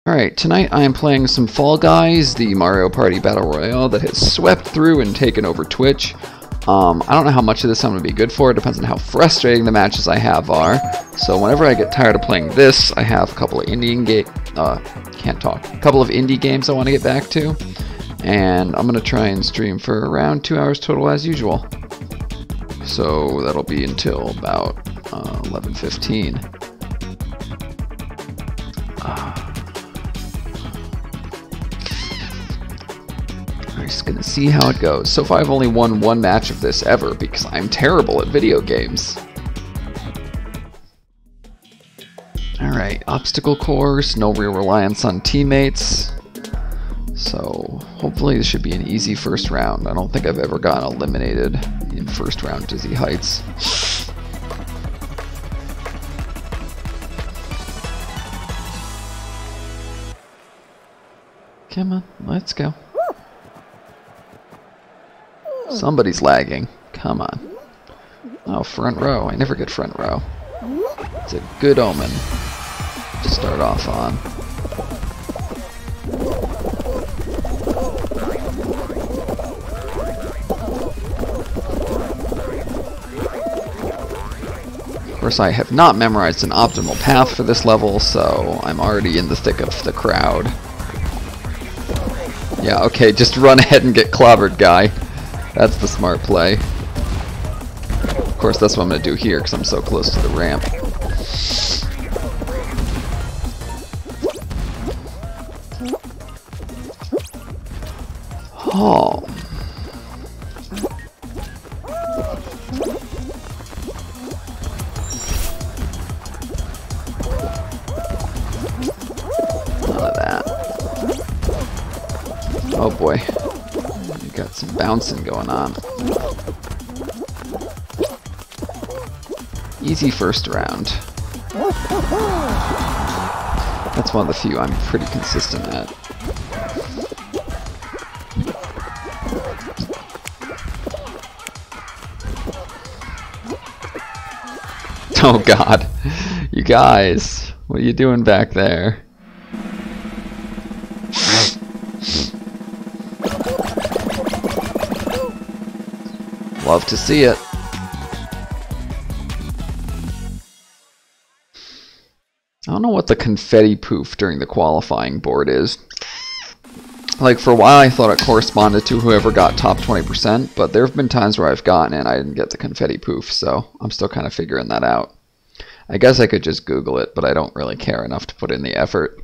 Alright, tonight I am playing some Fall Guys, the Mario Party Battle Royale that has swept through and taken over Twitch. I don't know how much of this I'm going to be good for. It depends on how frustrating the matches I have are. So whenever I get tired of playing this, I have a couple of indie games I want to get back to. And I'm going to try and stream for around 2 hours total as usual. So that'll be until about 11:15. I'm just gonna see how it goes. So far I've only won one match of this ever because I'm terrible at video games. Alright, obstacle course, no real reliance on teammates. So hopefully this should be an easy first round. I don't think I've ever gotten eliminated in first round Dizzy Heights. Come on, let's go. Somebody's lagging. Come on. Oh, front row. I never get front row. It's a good omen to start off on. Of course, I have not memorized an optimal path for this level, so I'm already in the thick of the crowd. Yeah, okay, just run ahead and get clobbered, guy. That's the smart play. Of course, that's what I'm going to do here because I'm so close to the ramp. Oh. None of that. Oh boy. Got some bouncing going on. Easy first round. That's one of the few I'm pretty consistent at. Oh god. You guys, what are you doing back there? Love to see it. I don't know what the confetti poof during the qualifying board is. Like, for a while I thought it corresponded to whoever got top 20%, but there have been times where I've gotten it and I didn't get the confetti poof, so I'm still kind of figuring that out. I guess I could just Google it, but I don't really care enough to put in the effort.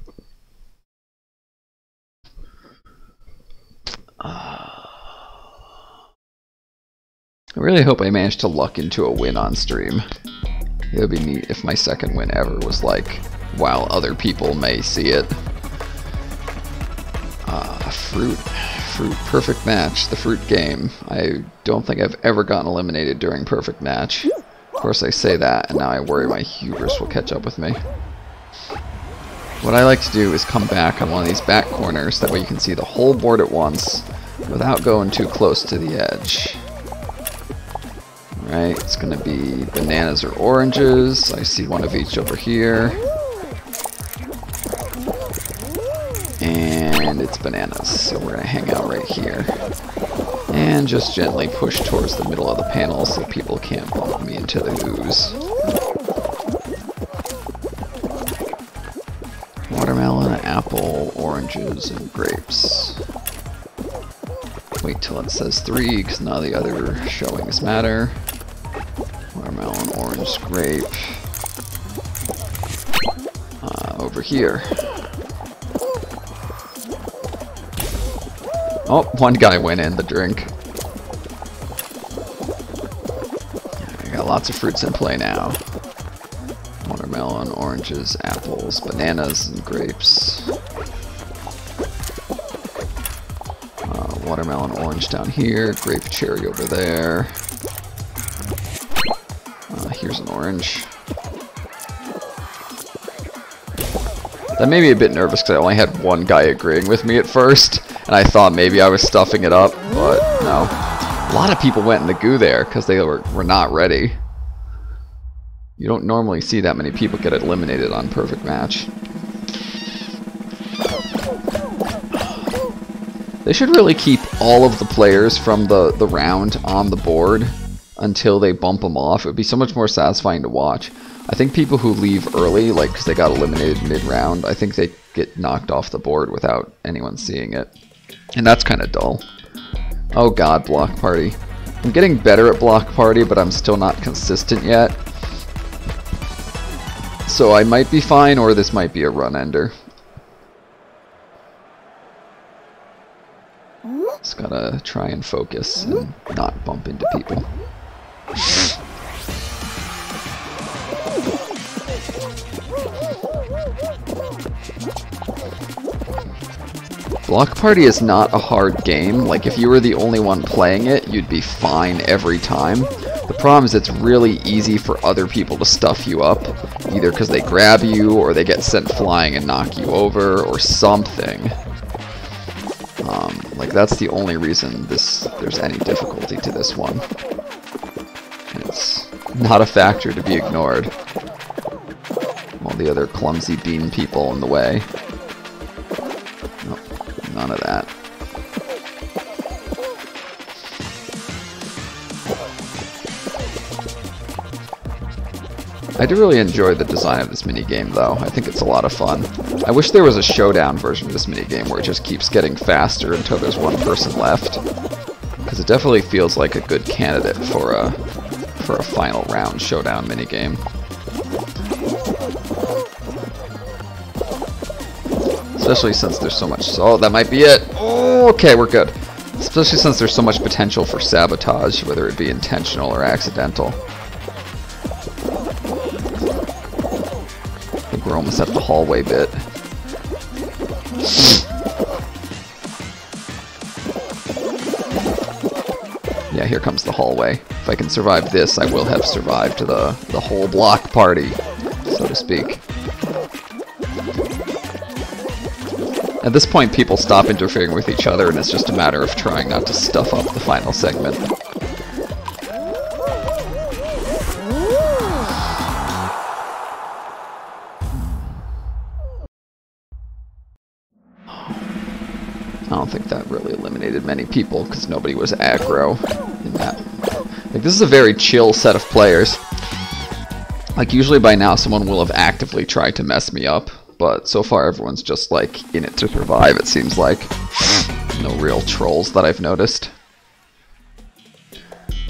I really hope I manage to luck into a win on stream. It would be neat if my second win ever was like, while other people may see it. Fruit. Perfect match. The fruit game. I don't think I've ever gotten eliminated during perfect match. Of course I say that, and now I worry my hubris will catch up with me. What I like to do is come back on one of these back corners, that way you can see the whole board at once, without going too close to the edge. Right, it's going to be bananas or oranges. I see one of each over here. And it's bananas, so we're going to hang out right here. And just gently push towards the middle of the panel so people can't bump me into the ooze. Watermelon, apple, oranges, and grapes. Wait till it says 3, because none of the other showings matter. Watermelon, orange, grape. Over here. Oh, one guy went in the drink. I got lots of fruits in play now. Watermelon, oranges, apples, bananas, and grapes. Watermelon, orange down here, grape, cherry over there. Here's an orange. That made me a bit nervous because I only had one guy agreeing with me at first, and I thought maybe I was stuffing it up, but no. A lot of people went in the goo there because they were not ready. You don't normally see that many people get eliminated on perfect match. They should really keep all of the players from the round on the board until they bump them off. It would be so much more satisfying to watch. I think people who leave early, like because they got eliminated mid-round, I think they get knocked off the board without anyone seeing it. And that's kind of dull. Oh god, block party. I'm getting better at block party, but I'm still not consistent yet. So I might be fine, or this might be a run ender. Just gotta try and focus and not bump into people. Block Party is not a hard game. Like, if you were the only one playing it, you'd be fine every time. The problem is it's really easy for other people to stuff you up, either because they grab you, or they get sent flying and knock you over, or something. Like, that's the only reason there's any difficulty to this one. It's not a factor to be ignored. All the other clumsy bean people in the way. Nope, none of that. I do really enjoy the design of this minigame, though. I think it's a lot of fun. I wish there was a showdown version of this minigame where it just keeps getting faster until there's one person left. Because it definitely feels like a good candidate for a final round showdown minigame. Especially since there's so much... Oh, that might be it! Oh, okay, we're good. Especially since there's so much potential for sabotage, whether it be intentional or accidental. I think we're almost at the hallway bit. Yeah, here comes the hallway. If I can survive this, I will have survived the whole block party, so to speak. At this point, people stop interfering with each other, and it's just a matter of trying not to stuff up the final segment. I don't think that really eliminated many people, because nobody was aggro in that. Like, this is a very chill set of players. Like, usually by now someone will have actively tried to mess me up, but so far everyone's just, like, in it to survive, it seems like. No real trolls that I've noticed.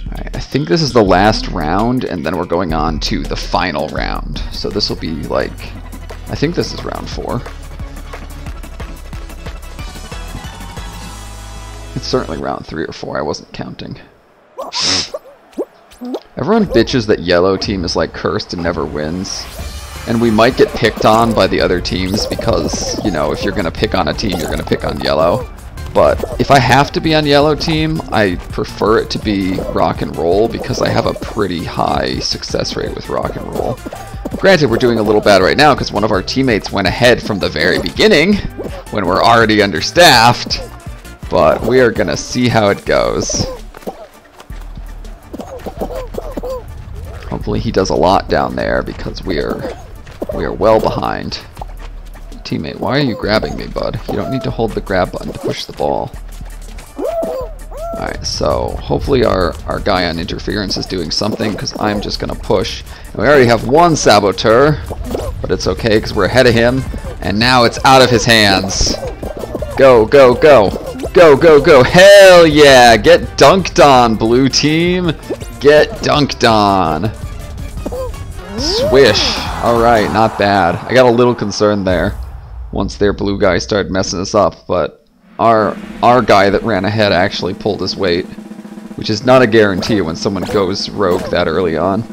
Alright, I think this is the last round, and then we're going on to the final round. So this will be, like... I think this is round 4. It's certainly round 3 or 4, I wasn't counting. Everyone bitches that yellow team is like cursed and never wins. And we might get picked on by the other teams because, you know, if you're going to pick on a team, you're going to pick on yellow. But if I have to be on yellow team, I prefer it to be rock and roll because I have a pretty high success rate with rock and roll. Granted, we're doing a little bad right now because one of our teammates went ahead from the very beginning when we're already understaffed. But we are gonna see how it goes. Hopefully he does a lot down there because we are well behind. Teammate, why are you grabbing me, bud? You don't need to hold the grab button to push the ball. Alright, so hopefully our guy on interference is doing something because I'm just gonna push. And we already have one saboteur, but it's okay because we're ahead of him, and now it's out of his hands. Go, go, go. Go, go, go. Hell yeah! Get dunked on, blue team! Get dunked on! Swish! Alright, not bad. I got a little concerned there once their blue guy started messing us up, but our guy that ran ahead actually pulled his weight, which is not a guarantee when someone goes rogue that early on.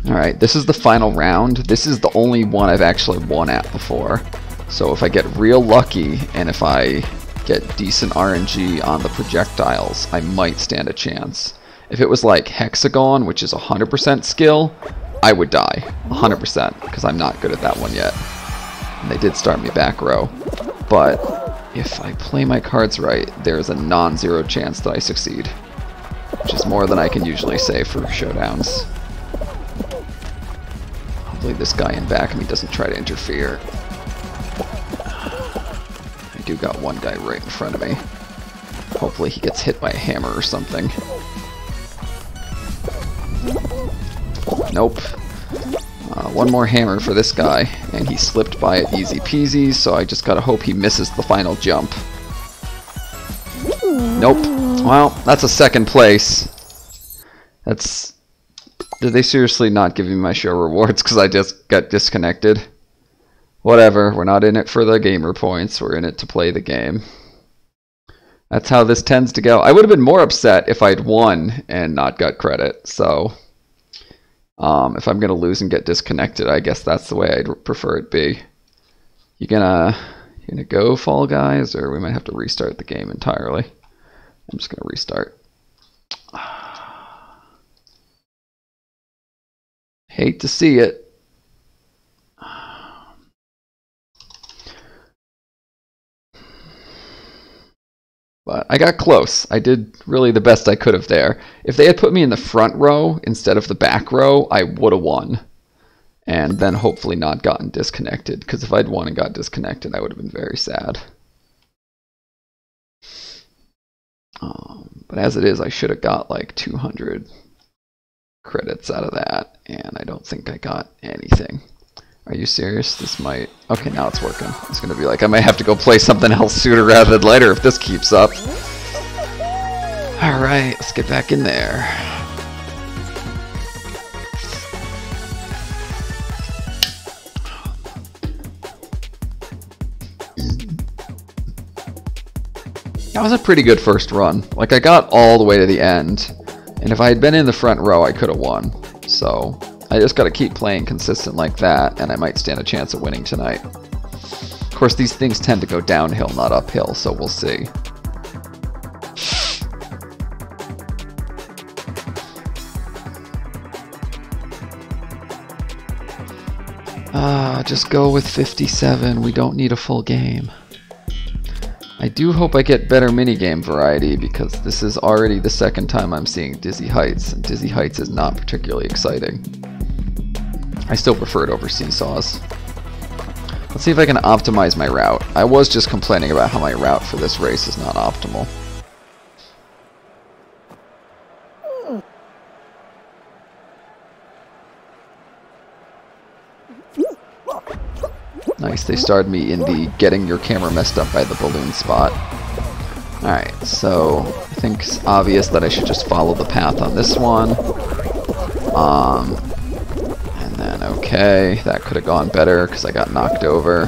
Alright, this is the final round. This is the only one I've actually won at before. So if I get real lucky, and if I get decent RNG on the projectiles, I might stand a chance. If it was like Hexagon, which is 100% skill, I would die. 100%, because I'm not good at that one yet. And they did start me back row. But if I play my cards right, there's a non-zero chance that I succeed. Which is more than I can usually say for showdowns. Hopefully this guy in back of me doesn't try to interfere. I do got one guy right in front of me. Hopefully he gets hit by a hammer or something. Nope. One more hammer for this guy, and he slipped by it easy peasy, so I just gotta hope he misses the final jump. Nope. Well, that's a second place. That's... Did they seriously not give me my show rewards because I just got disconnected? Whatever, we're not in it for the gamer points, we're in it to play the game. That's how this tends to go. I would have been more upset if I'd won and not got credit, so... if I'm gonna lose and get disconnected, I guess that's the way I'd prefer it be. You gonna go, Fall Guys, or we might have to restart the game entirely? I'm just gonna restart. Hate to see it. But I got close. I did really the best I could have there. If they had put me in the front row instead of the back row, I would have won. And then hopefully not gotten disconnected. Because if I'd won and got disconnected, I would have been very sad. But as it is, I should have got like 200 credits out of that. And I don't think I got anything. Are you serious? This might... Okay, now it's working. It's going to be like, I might have to go play something else sooner rather than later if this keeps up. Alright, let's get back in there. That was a pretty good first run. Like, I got all the way to the end. And if I had been in the front row, I could have won. So... I just gotta keep playing consistent like that, and I might stand a chance at winning tonight. Of course, these things tend to go downhill, not uphill, so we'll see. Just go with 57. We don't need a full game. I do hope I get better minigame variety, because this is already the second time I'm seeing Dizzy Heights, and Dizzy Heights is not particularly exciting. I still prefer it over Seesaws. Let's see if I can optimize my route. I was just complaining about how my route for this race is not optimal. Nice, they started me in the getting your camera messed up by the balloon spot. Alright, so I think it's obvious that I should just follow the path on this one. And then, okay, that could have gone better because I got knocked over.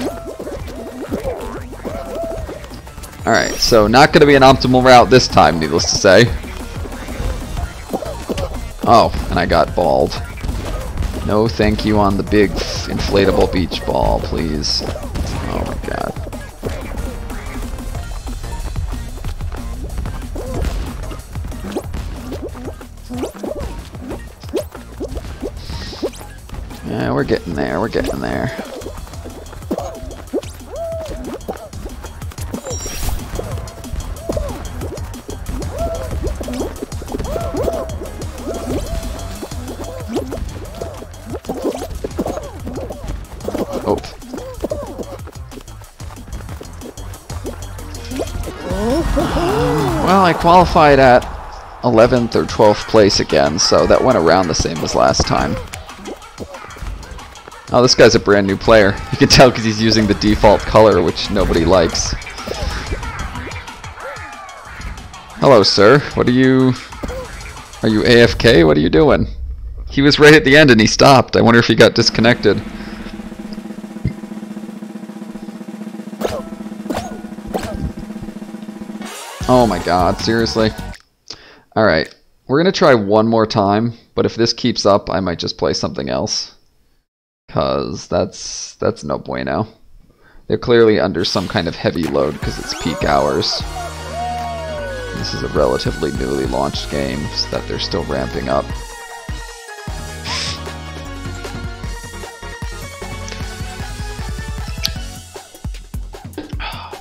Alright, so not going to be an optimal route this time, needless to say. Oh, and I got balled. No thank you on the big inflatable beach ball, please. Oh my god. Yeah, we're getting there, we're getting there. Oh. Well, I qualified at 11th or 12th place again, so that went around the same as last time. Oh, this guy's a brand new player. You can tell because he's using the default color, which nobody likes. Hello, sir. What are you... Are you AFK? What are you doing? He was right at the end and he stopped. I wonder if he got disconnected. Oh my god, seriously? Alright, we're gonna try one more time, but if this keeps up, I might just play something else. Cause that's no bueno. They're clearly under some kind of heavy load because it's peak hours. This is a relatively newly launched game, so that they're still ramping up.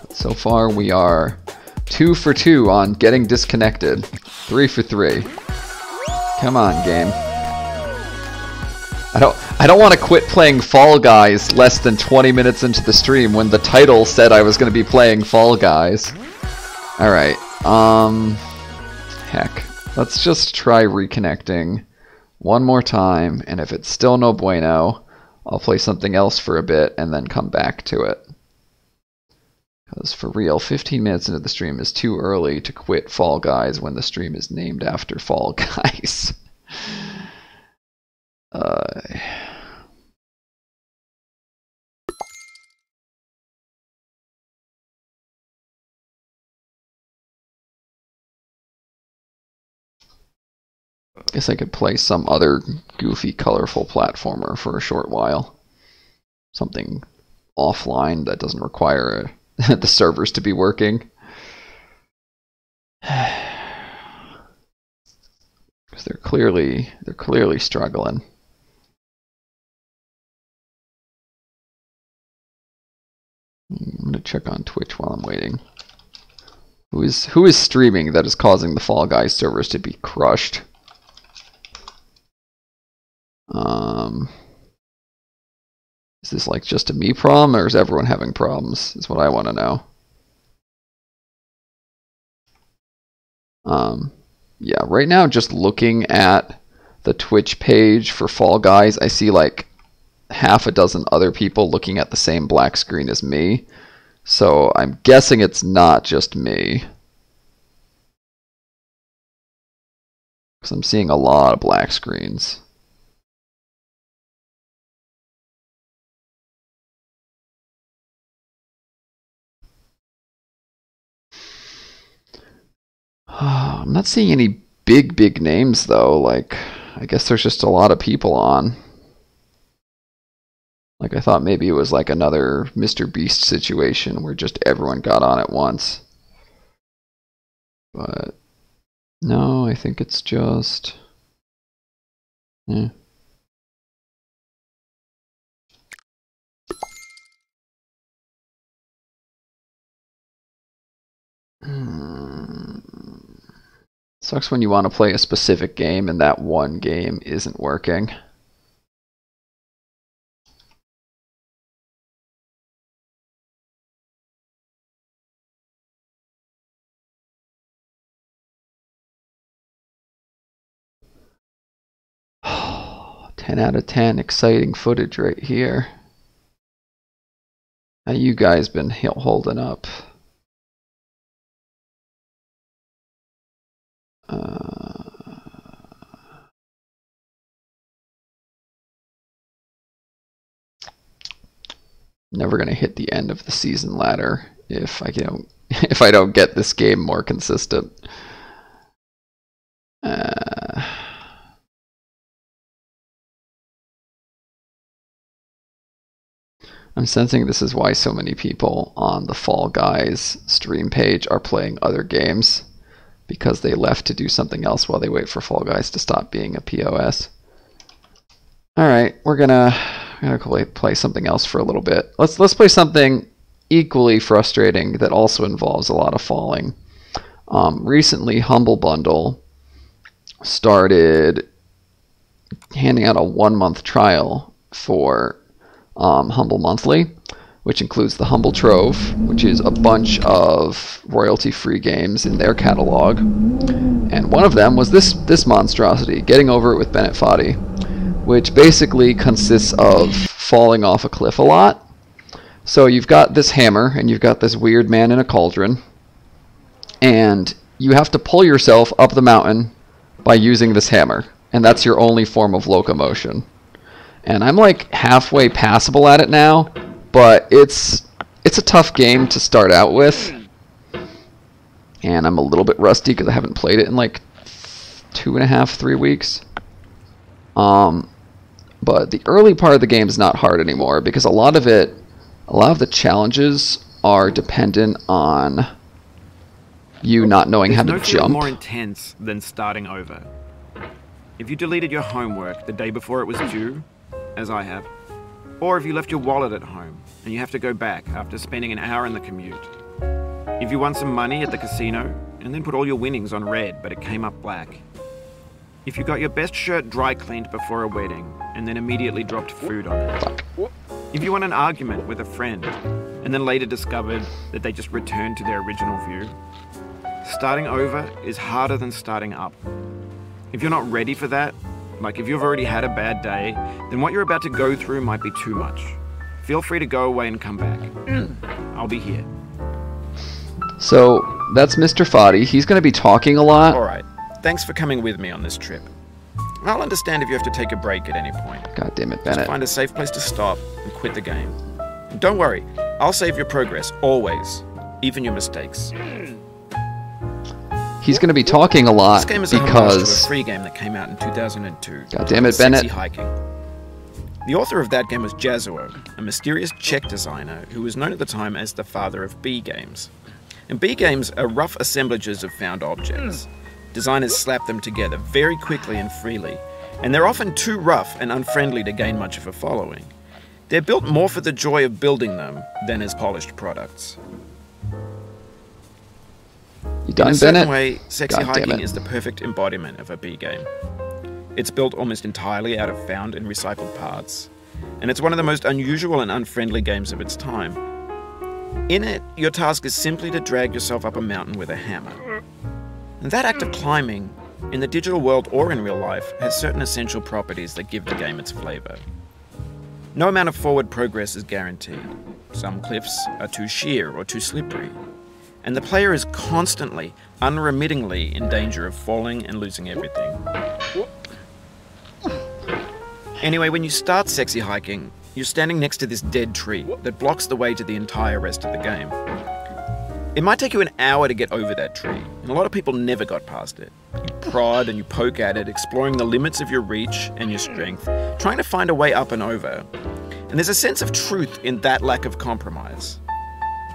It's So far we are 2 for 2 on getting disconnected. 3 for 3. Come on, game. I don't want to quit playing Fall Guys less than 20 minutes into the stream when the title said I was going to be playing Fall Guys. Alright, heck. Let's just try reconnecting one more time, and if it's still no bueno, I'll play something else for a bit and then come back to it. Because for real, 15 minutes into the stream is too early to quit Fall Guys when the stream is named after Fall Guys. Guess I could play some other goofy, colorful platformer for a short while. Something offline that doesn't require the servers to be working. Because they're clearly struggling. I'm gonna check on Twitch while I'm waiting. Who is streaming that is causing the Fall Guys servers to be crushed? Is this like just a me problem, or is everyone having problems? Is what I want to know. Yeah, right now just looking at the Twitch page for Fall Guys, I see like half a dozen other people looking at the same black screen as me. So I'm guessing it's not just me. Because I'm seeing a lot of black screens. I'm not seeing any big names though. Like, I guess there's just a lot of people on. Like, I thought maybe it was like another Mr. Beast situation where just everyone got on at once. But no, I think it's just... Sucks when you want to play a specific game and that one game isn't working. Oh, 10 out of 10 exciting footage right here. How you guys been holding up? Never gonna hit the end of the season ladder if I don't get this game more consistent. I'm sensing this is why so many people on the Fall Guys stream page are playing other games, because they left to do something else while they wait for Fall Guys to stop being a POS. Alright, we're gonna play something else for a little bit. Let's play something equally frustrating that also involves a lot of falling. Recently, Humble Bundle started handing out a 1-month trial for Humble Monthly, which includes the Humble Trove, which is a bunch of royalty-free games in their catalog. And one of them was this monstrosity, Getting Over It with Bennett Foddy, which basically consists of falling off a cliff a lot. So you've got this hammer, and you've got this weird man in a cauldron, and you have to pull yourself up the mountain by using this hammer, and that's your only form of locomotion. And I'm like halfway passable at it now, but it's a tough game to start out with, and I'm a little bit rusty because I haven't played it in like 2.5, 3 weeks. But the early part of the game is not hard anymore because a lot of the challenges are dependent on you not knowing how to jump. There's no feeling more intense than starting over. If you deleted your homework the day before it was due, as I have, or if you left your wallet at home and you have to go back after spending an hour in the commute, If you won some money at the casino and then put all your winnings on red but it came up black. If you got your best shirt dry cleaned before a wedding and then immediately dropped food on it. If you won an argument with a friend and then later discovered that they just returned to their original view. Starting over is harder than starting up. If you're not ready for that, like if you've already had a bad day, then what you're about to go through might be too much. Feel free to go away and come back. I'll be here. So, that's Mr. Foddy. He's going to be talking a lot. Alright, thanks for coming with me on this trip. I'll understand if you have to take a break at any point. God damn it, Just Bennett. find a safe place to stop and quit the game. And don't worry, I'll save your progress, always. Even your mistakes. He's going to be talking a lot This game is a homage to a because... free game that came out in 2002. God damn it, Sexy Bennett. Hiking. The author of that game was Jazuo, a mysterious Czech designer who was known at the time as the father of B games. And B games are rough assemblages of found objects. Designers slap them together very quickly and freely, and they're often too rough and unfriendly to gain much of a following. They're built more for the joy of building them than as polished products. You done, In a certain Bennett? way, Sexy God damn Hiking it. is the perfect embodiment of a B game. It's built almost entirely out of found and recycled parts, and it's one of the most unusual and unfriendly games of its time. In it, your task is simply to drag yourself up a mountain with a hammer. And that act of climbing, in the digital world or in real life, has certain essential properties that give the game its flavor. No amount of forward progress is guaranteed. Some cliffs are too sheer or too slippery, and the player is constantly, unremittingly in danger of falling and losing everything. Anyway, when you start Sexy Hiking, you're standing next to this dead tree that blocks the way to the entire rest of the game. It might take you an hour to get over that tree, and a lot of people never got past it. You prod and you poke at it, exploring the limits of your reach and your strength, trying to find a way up and over. And there's a sense of truth in that lack of compromise.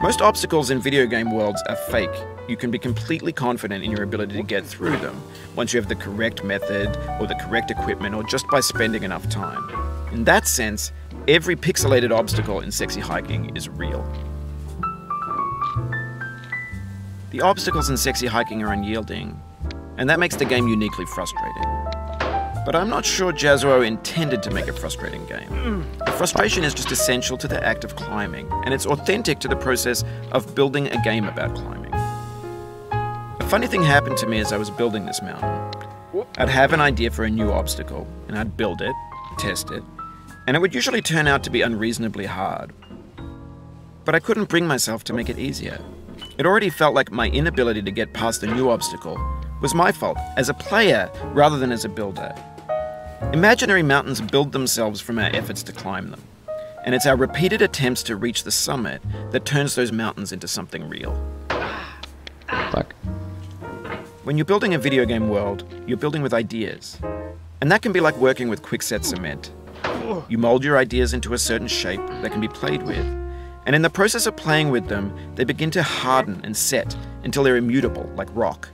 Most obstacles in video game worlds are fake. You can be completely confident in your ability to get through them once you have the correct method or the correct equipment or just by spending enough time. In that sense, every pixelated obstacle in Sexy Hiking is real. The obstacles in Sexy Hiking are unyielding, and that makes the game uniquely frustrating. But I'm not sure Jazuo intended to make a frustrating game. The frustration is just essential to the act of climbing, and it's authentic to the process of building a game about climbing. A funny thing happened to me as I was building this mountain. I'd have an idea for a new obstacle, and I'd build it, test it, and it would usually turn out to be unreasonably hard. But I couldn't bring myself to make it easier. It already felt like my inability to get past the new obstacle was my fault as a player rather than as a builder. Imaginary mountains build themselves from our efforts to climb them, and it's our repeated attempts to reach the summit that turns those mountains into something real. Fuck. When you're building a video game world, you're building with ideas, and that can be like working with quickset cement. You mold your ideas into a certain shape that can be played with, and in the process of playing with them, they begin to harden and set until they're immutable, like rock.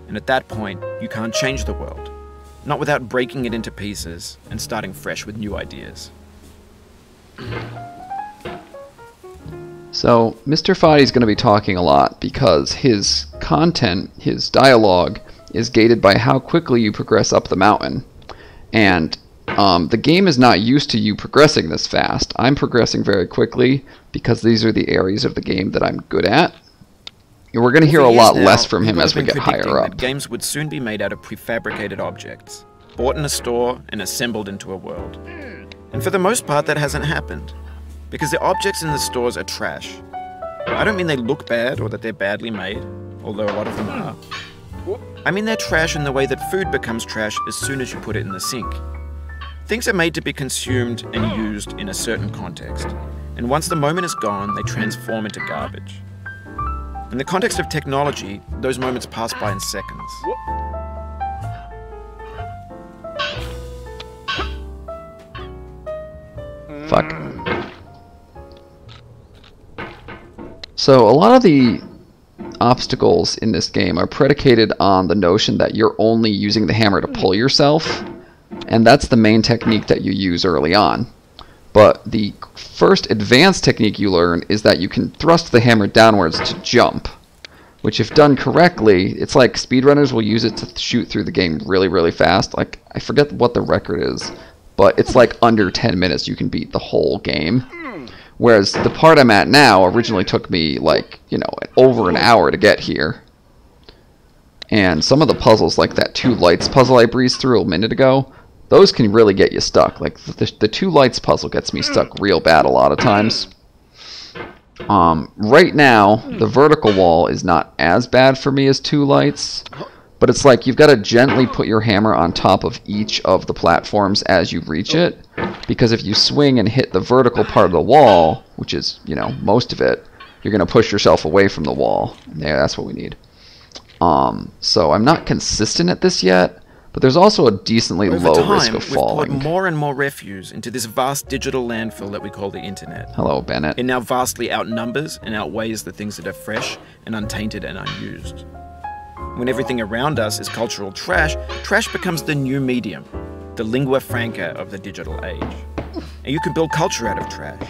And at that point, you can't change the world. Not without breaking it into pieces and starting fresh with new ideas. So, Mr. Foddy's going to be talking a lot because his content, his dialogue, is gated by how quickly you progress up the mountain. And the game is not used to you progressing this fast. I'm progressing very quickly because these are the areas of the game that I'm good at. And we're going to hear a lot less from him as we get higher up. That games would soon be made out of prefabricated objects, bought in a store and assembled into a world. And for the most part, that hasn't happened, because the objects in the stores are trash. I don't mean they look bad or that they're badly made, although a lot of them are. I mean they're trash in the way that food becomes trash as soon as you put it in the sink. Things are made to be consumed and used in a certain context, and once the moment is gone, they transform into garbage. In the context of technology, those moments pass by in seconds. Fuck. So a lot of the obstacles in this game are predicated on the notion that you're only using the hammer to pull yourself, and that's the main technique that you use early on. But the first advanced technique you learn is that you can thrust the hammer downwards to jump, which if done correctly, it's like speedrunners will use it to shoot through the game really, really fast. Like, I forget what the record is, but it's like under 10 minutes you can beat the whole game. Whereas the part I'm at now originally took me, like, you know, over an hour to get here. And some of the puzzles, like that 2 lights puzzle I breezed through a minute ago, those can really get you stuck. Like, the 2 lights puzzle gets me stuck real bad a lot of times. Right now, the vertical wall is not as bad for me as 2 lights. But it's like you've got to gently put your hammer on top of each of the platforms as you reach it. Because if you swing and hit the vertical part of the wall, which is, you know, most of it, you're going to push yourself away from the wall. And yeah, that's what we need. So I'm not consistent at this yet, but there's also a decently low risk of falling. We've poured more and more refuse into this vast digital landfill that we call the internet. Hello, Bennett. It now vastly outnumbers and outweighs the things that are fresh and untainted and unused. When everything around us is cultural trash, trash becomes the new medium, the lingua franca of the digital age. And you can build culture out of trash.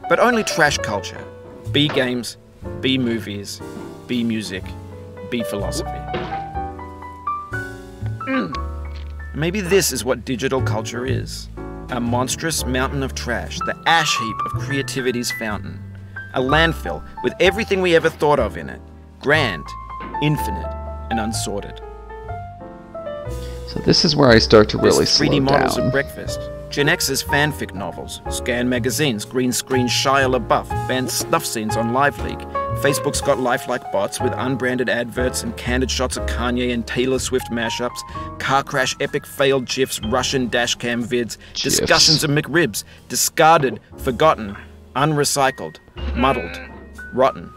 But only trash culture. B games, B movies, B music, B philosophy. Maybe this is what digital culture is. A monstrous mountain of trash, the ash heap of creativity's fountain. A landfill with everything we ever thought of in it. Grand, infinite, and unsorted. So this is where I start to really slow 3D models down. at breakfast. Gen X's fanfic novels, Scan magazines, green screen Shia LaBeouf, banned snuff scenes on LiveLeak. Facebook's got lifelike bots with unbranded adverts and candid shots of Kanye and Taylor Swift mashups, car crash epic failed GIFs, Russian dashcam vids, discussions of McRibs, discarded, forgotten, unrecycled, muddled, rotten,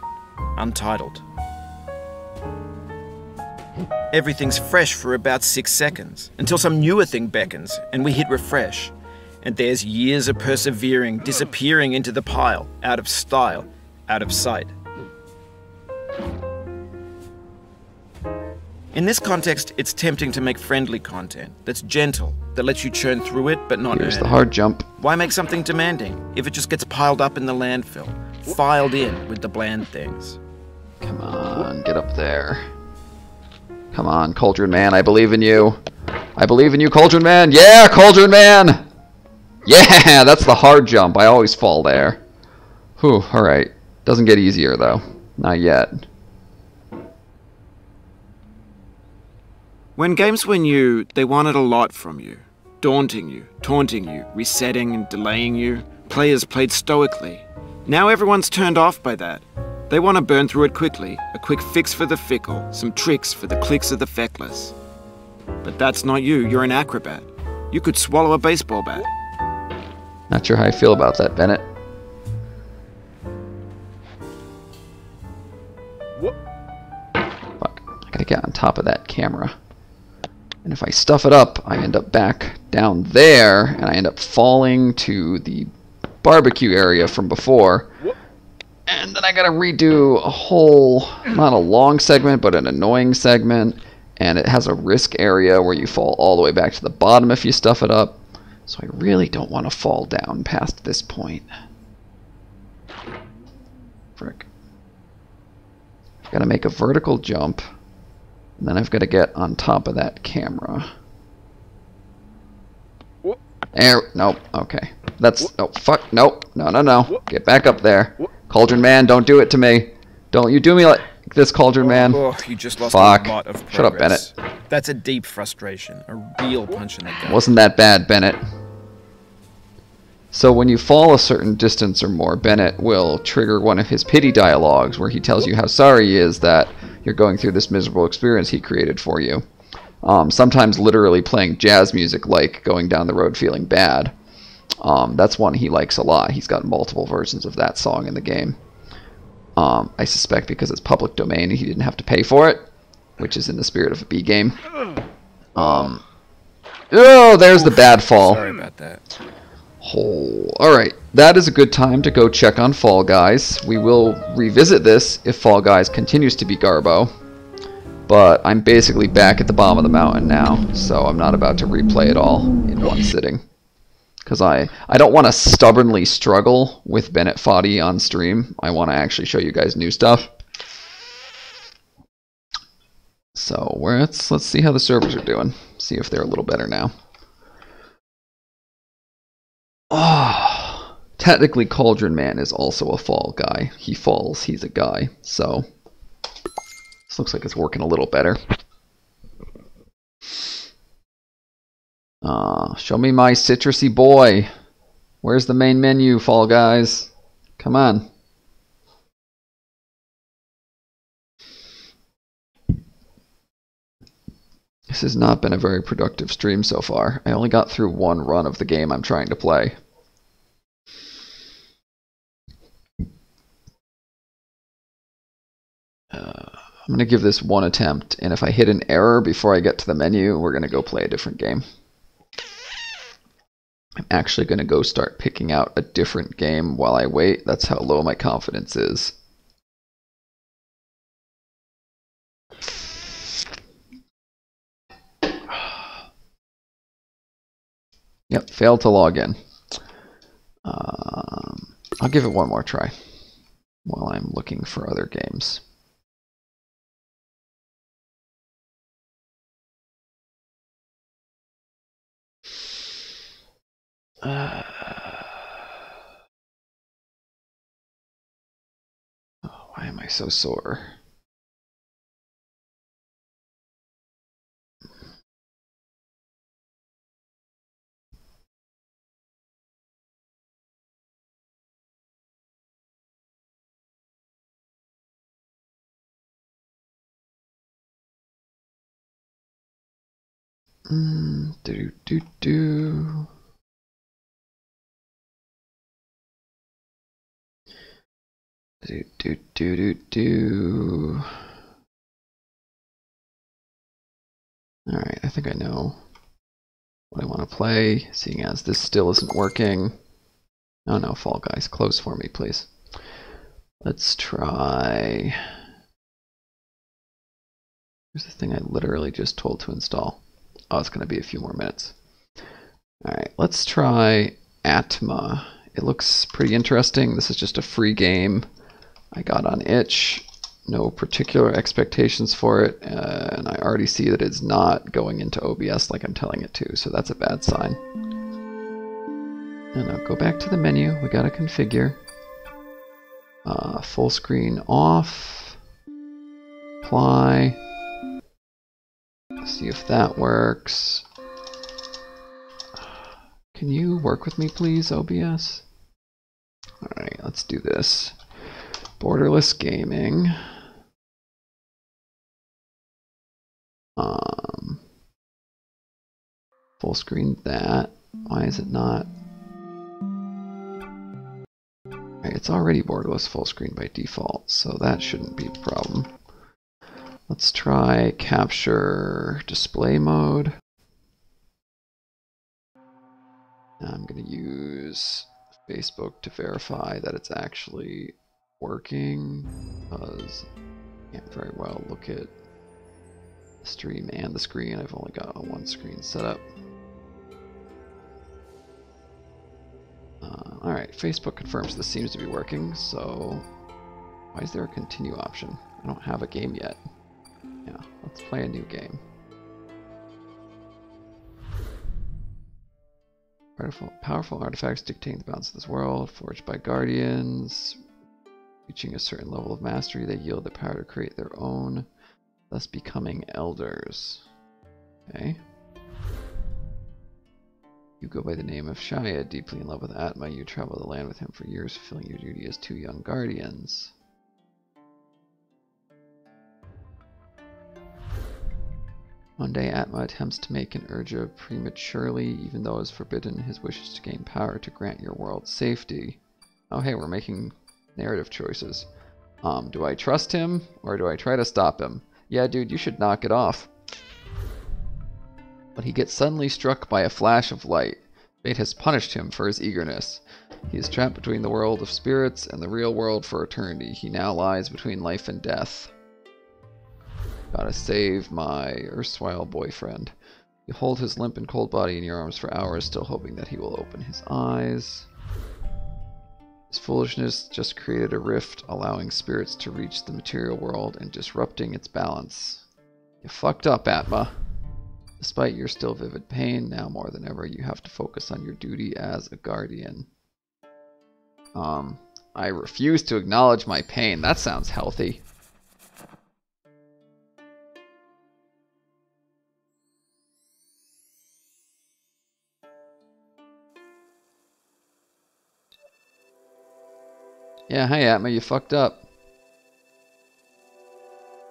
untitled. Everything's fresh for about 6 seconds, until some newer thing beckons, and we hit refresh. And there's years of persevering, disappearing into the pile, out of style, out of sight. In this context, it's tempting to make friendly content that's gentle, that lets you churn through it but not Here's earn the it. hard jump. Why make something demanding if it just gets piled up in the landfill, filed in with the bland things? Come on, get up there. Come on, Cauldron Man, I believe in you. I believe in you, Cauldron Man. Yeah, Cauldron Man! Yeah, that's the hard jump. I always fall there. Whew, alright. Doesn't get easier, though. Not yet. When games were new, they wanted a lot from you. Daunting you, taunting you, resetting and delaying you. Players played stoically. Now everyone's turned off by that. They want to burn through it quickly, a quick fix for the fickle, some tricks for the clicks of the feckless. But that's not you, you're an acrobat. You could swallow a baseball bat. Not sure how I feel about that, Bennett. Fuck, I gotta get on top of that camera. And if I stuff it up, I end up back down there, and I end up falling to the barbecue area from before. And then I gotta redo a whole, not a long segment, but an annoying segment. And it has a risk area where you fall all the way back to the bottom if you stuff it up. So I really don't want to fall down past this point. Frick. I've got to make a vertical jump. And then I've got to get on top of that camera. There, nope, okay. That's, oh, fuck, nope, no. Get back up there. Cauldron Man, don't do it to me. Don't you do me like this, Cauldron Man. Oh, you just lost Fuck. a lot of progress. Shut up, Bennett. That's a deep frustration, a real punch in the gut. Wasn't that bad, Bennett. So when you fall a certain distance or more, Bennett will trigger one of his pity dialogues where he tells you how sorry he is that you're going through this miserable experience he created for you. Sometimes literally playing jazz music like Going Down the Road Feeling Bad. That's one he likes a lot. He's got multiple versions of that song in the game. I suspect because it's public domain he didn't have to pay for it, which is in the spirit of a B game. Oh, there's the bad fall. Sorry about that. Oh, alright, that is a good time to go check on Fall Guys. We will revisit this if Fall Guys continues to be Garbo. But I'm basically back at the bottom of the mountain now, so I'm not about to replay it all in one sitting. Because I don't want to stubbornly struggle with Bennett Foddy on stream. I want to actually show you guys new stuff. So let's see how the servers are doing. See if they're a little better now. Oh, technically Cauldron Man is also a fall guy. He falls, he's a guy. So this looks like it's working a little better. Show me my citrusy boy. Where's the main menu, Fall Guys? Come on. This has not been a very productive stream so far. I only got through one run of the game I'm trying to play. I'm going to give this one attempt, and if I hit an error before I get to the menu, we're going to go play a different game. I'm actually going to go start picking out a different game while I wait. That's how low my confidence is. Yep, failed to log in. I'll give it one more try while I'm looking for other games. Oh, why am I so sore? Do do do. Do do do do do. All right, I think I know what I want to play, seeing as this still isn't working. Oh no, Fall Guys, close for me, please. Let's try. Here's the thing I literally just told to install. Oh, it's going to be a few more minutes. Alright, let's try Atma. It looks pretty interesting. This is just a free game I got on itch. No particular expectations for it, and I already see that it's not going into OBS like I'm telling it to, so that's a bad sign. And now go back to the menu. We got to configure. Full screen off. Apply. See if that works. Can you work with me, please, OBS? Alright, let's do this. Borderless gaming. Full screen that. Why is it not? Alright, it's already borderless full screen by default, so that shouldn't be a problem. Let's try capture display mode. I'm going to use Facebook to verify that it's actually working, because I can't very well look at the stream and the screen. I've only got one screen set up. Alright, Facebook confirms this seems to be working, so why is there a continue option? I don't have a game yet. Yeah, let's play a new game. Powerful artifacts dictating the balance of this world, forged by guardians. Reaching a certain level of mastery, they yield the power to create their own, thus becoming elders. Okay. You go by the name of Shia, deeply in love with Atma. You travel the land with him for years, fulfilling your duty as two young guardians. One day, Atma attempts to make an Urja prematurely, even though it is forbidden. His wish is to gain power to grant your world safety. Oh hey, we're making narrative choices. Do I trust him, or do I try to stop him? Yeah, dude, you should knock it off. But he gets suddenly struck by a flash of light. Fate has punished him for his eagerness. He is trapped between the world of spirits and the real world for eternity. He now lies between life and death. Gotta save my erstwhile boyfriend. You hold his limp and cold body in your arms for hours, still hoping that he will open his eyes. His foolishness just created a rift, allowing spirits to reach the material world and disrupting its balance. You fucked up, Atma. Despite your still vivid pain, now more than ever you have to focus on your duty as a guardian. I refuse to acknowledge my pain. That sounds healthy. Yeah, hi Atma, you fucked up.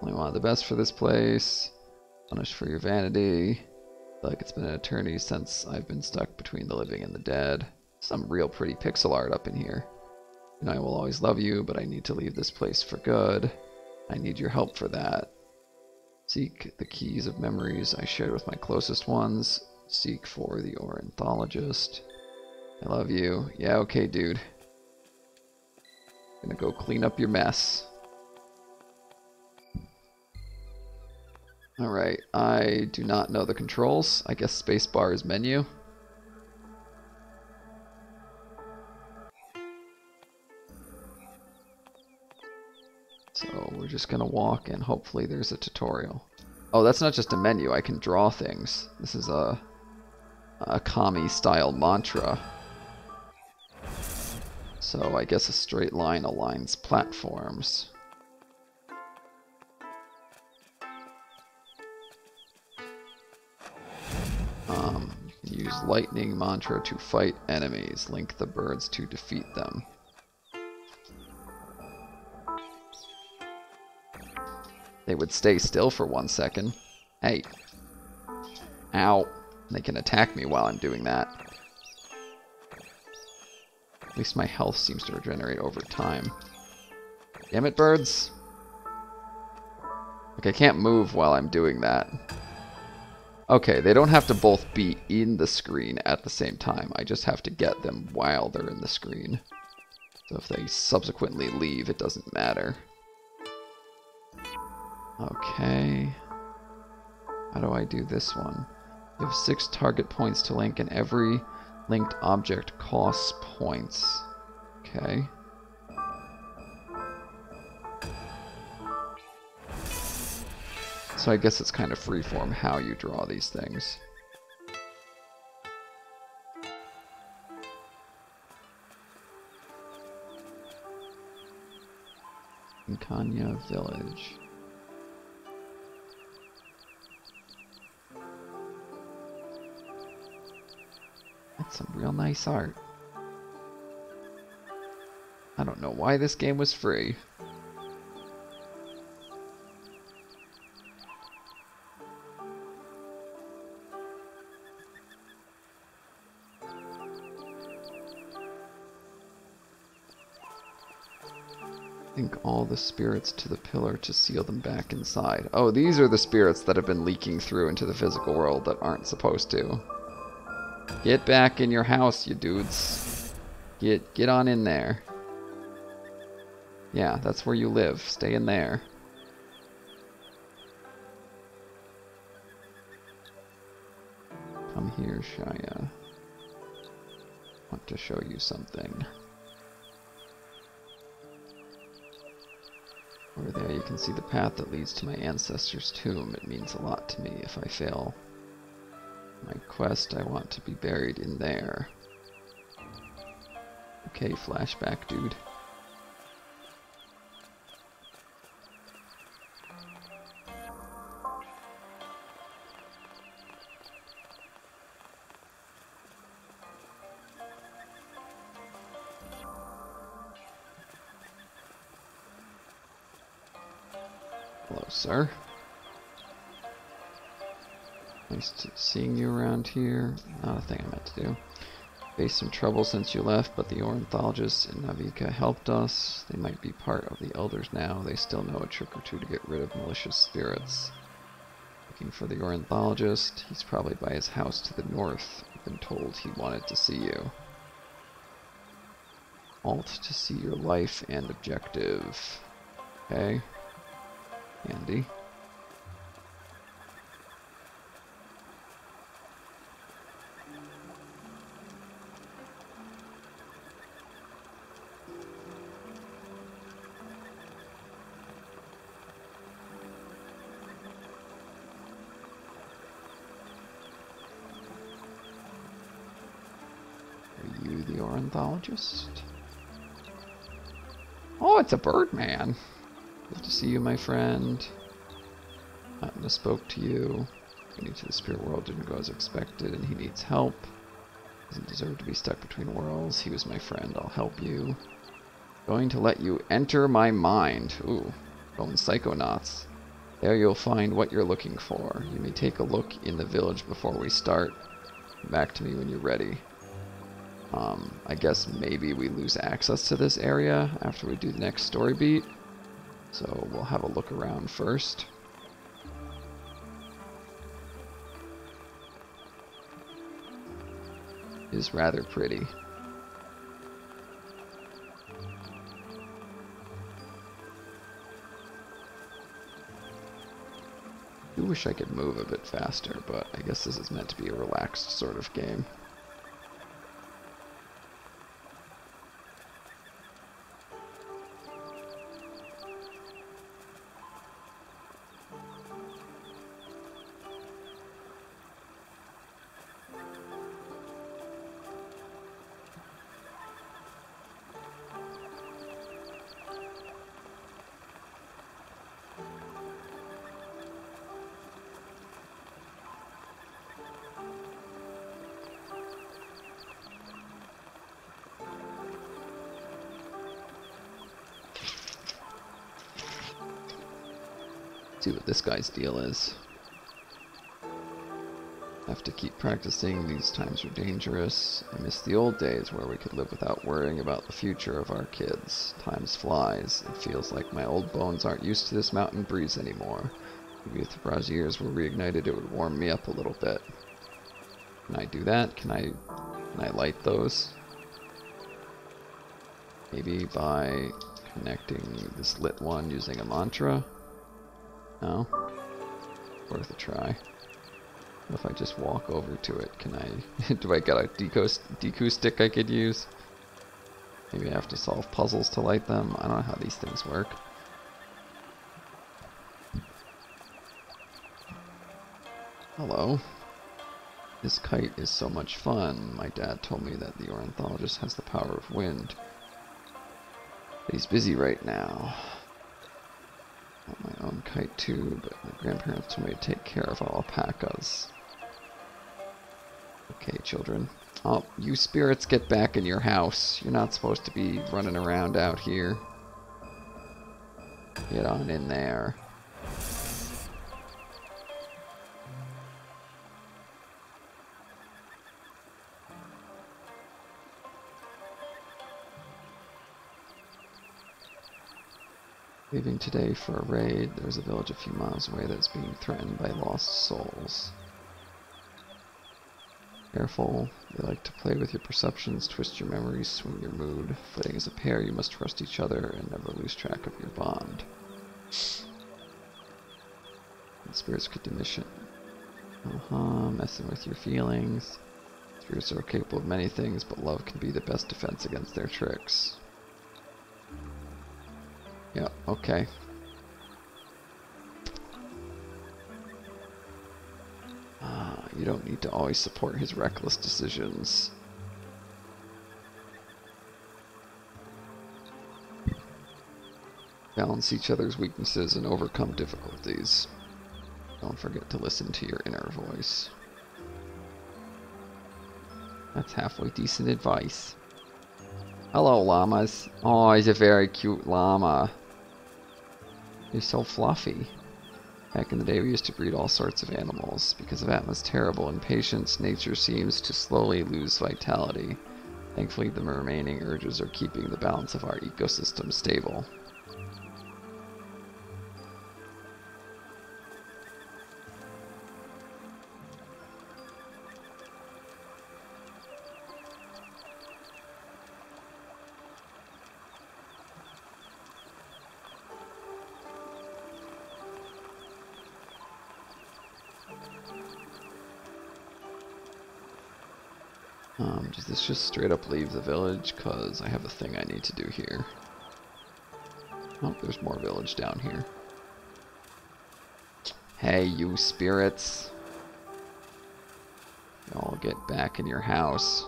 Only wanted the best for this place. Punished for your vanity. Feel like it's been an eternity since I've been stuck between the living and the dead. Some real pretty pixel art up in here. You know I will always love you, but I need to leave this place for good. I need your help for that. Seek the keys of memories I shared with my closest ones. Seek for the ornithologist. I love you. Yeah, okay, dude. Gonna go clean up your mess. Alright, I do not know the controls. I guess spacebar is menu. So we're just gonna walk and hopefully there's a tutorial. Oh, that's not just a menu. I can draw things. This is a kami style mantra. So I guess a straight line aligns platforms. You can use lightning mantra to fight enemies. Link the birds to defeat them. They would stay still for 1 second. Hey. Ow. They can attack me while I'm doing that. At least my health seems to regenerate over time. Damn it, birds. Like, I can't move while I'm doing that. Okay, they don't have to both be in the screen at the same time. I just have to get them while they're in the screen. So if they subsequently leave, it doesn't matter. Okay. How do I do this one? You have 6 target points to link, and every linked object costs points. Okay. So I guess it's kind of freeform how you draw these things. Kanya Village. That's some real nice art. I don't know why this game was free. Link all the spirits to the pillar to seal them back inside. Oh, these are the spirits that have been leaking through into the physical world that aren't supposed to. Get back in your house, you dudes. Get on in there. Yeah, that's where you live. Stay in there. Come here, Shia. Want to show you something. Over there you can see the path that leads to my ancestor's tomb. It means a lot to me. If I fail my quest, I want to be buried in there. Okay, flashback, dude. Hello, sir. Nice seeing you around here. Not a thing I meant to do. Faced some trouble since you left, but the ornithologists in Navika helped us. They might be part of the elders now. They still know a trick or two to get rid of malicious spirits. Looking for the ornithologist. He's probably by his house to the north. I've been told he wanted to see you. Alt to see your life and objective. Okay. Handy. ornithologist? Oh, it's a bird man. Good to see you, my friend. Atma spoke to you. Getting to the spirit world didn't go as expected, and he needs help. Doesn't deserve to be stuck between worlds. He was my friend. I'll help you. Going to let you enter my mind. Ooh, going psychonauts. There you'll find what you're looking for. You may take a look in the village before we start. Come back to me when you're ready. I guess maybe we lose access to this area after we do the next story beat. So we'll have a look around first. It is rather pretty. I do wish I could move a bit faster, but I guess this is meant to be a relaxed sort of game. See what this guy's deal is. Have to keep practicing. These times are dangerous. I miss the old days where we could live without worrying about the future of our kids. Times flies. It feels like my old bones aren't used to this mountain breeze anymore. Maybe if the braziers were reignited, it would warm me up a little bit. Can I do that? Can I light those? Maybe by connecting this lit one using a mantra? No? Worth a try. What if I just walk over to it? Can I... do I got a deco stick I could use? Maybe I have to solve puzzles to light them? I don't know how these things work. Hello. This kite is so much fun. My dad told me that the ornithologist has the power of wind. But he's busy right now. I want my own kite too, but my grandparents told me to take care of all alpacas. Okay, children. Oh, you spirits get back in your house. You're not supposed to be running around out here. Get on in there. Leaving today for a raid. There's a village a few miles away that's being threatened by lost souls. Careful. They like to play with your perceptions, twist your memories, swing your mood. Fighting as a pair, you must trust each other and never lose track of your bond. And spirits could diminish it. Messing with your feelings. Spirits are capable of many things, but love can be the best defense against their tricks. Yeah, okay. You don't need to always support his reckless decisions. Balance each other's weaknesses and overcome difficulties. Don't forget to listen to your inner voice. That's halfway decent advice. Hello, llamas. Oh, he's a very cute llama. He's so fluffy. Back in the day, we used to breed all sorts of animals. Because of Atma's terrible impatience, nature seems to slowly lose vitality. Thankfully, the remaining urges are keeping the balance of our ecosystem stable. Does this just straight up leave the village? Because I have a thing I need to do here. Oh, there's more village down here. Hey, you spirits. Y'all get back in your house.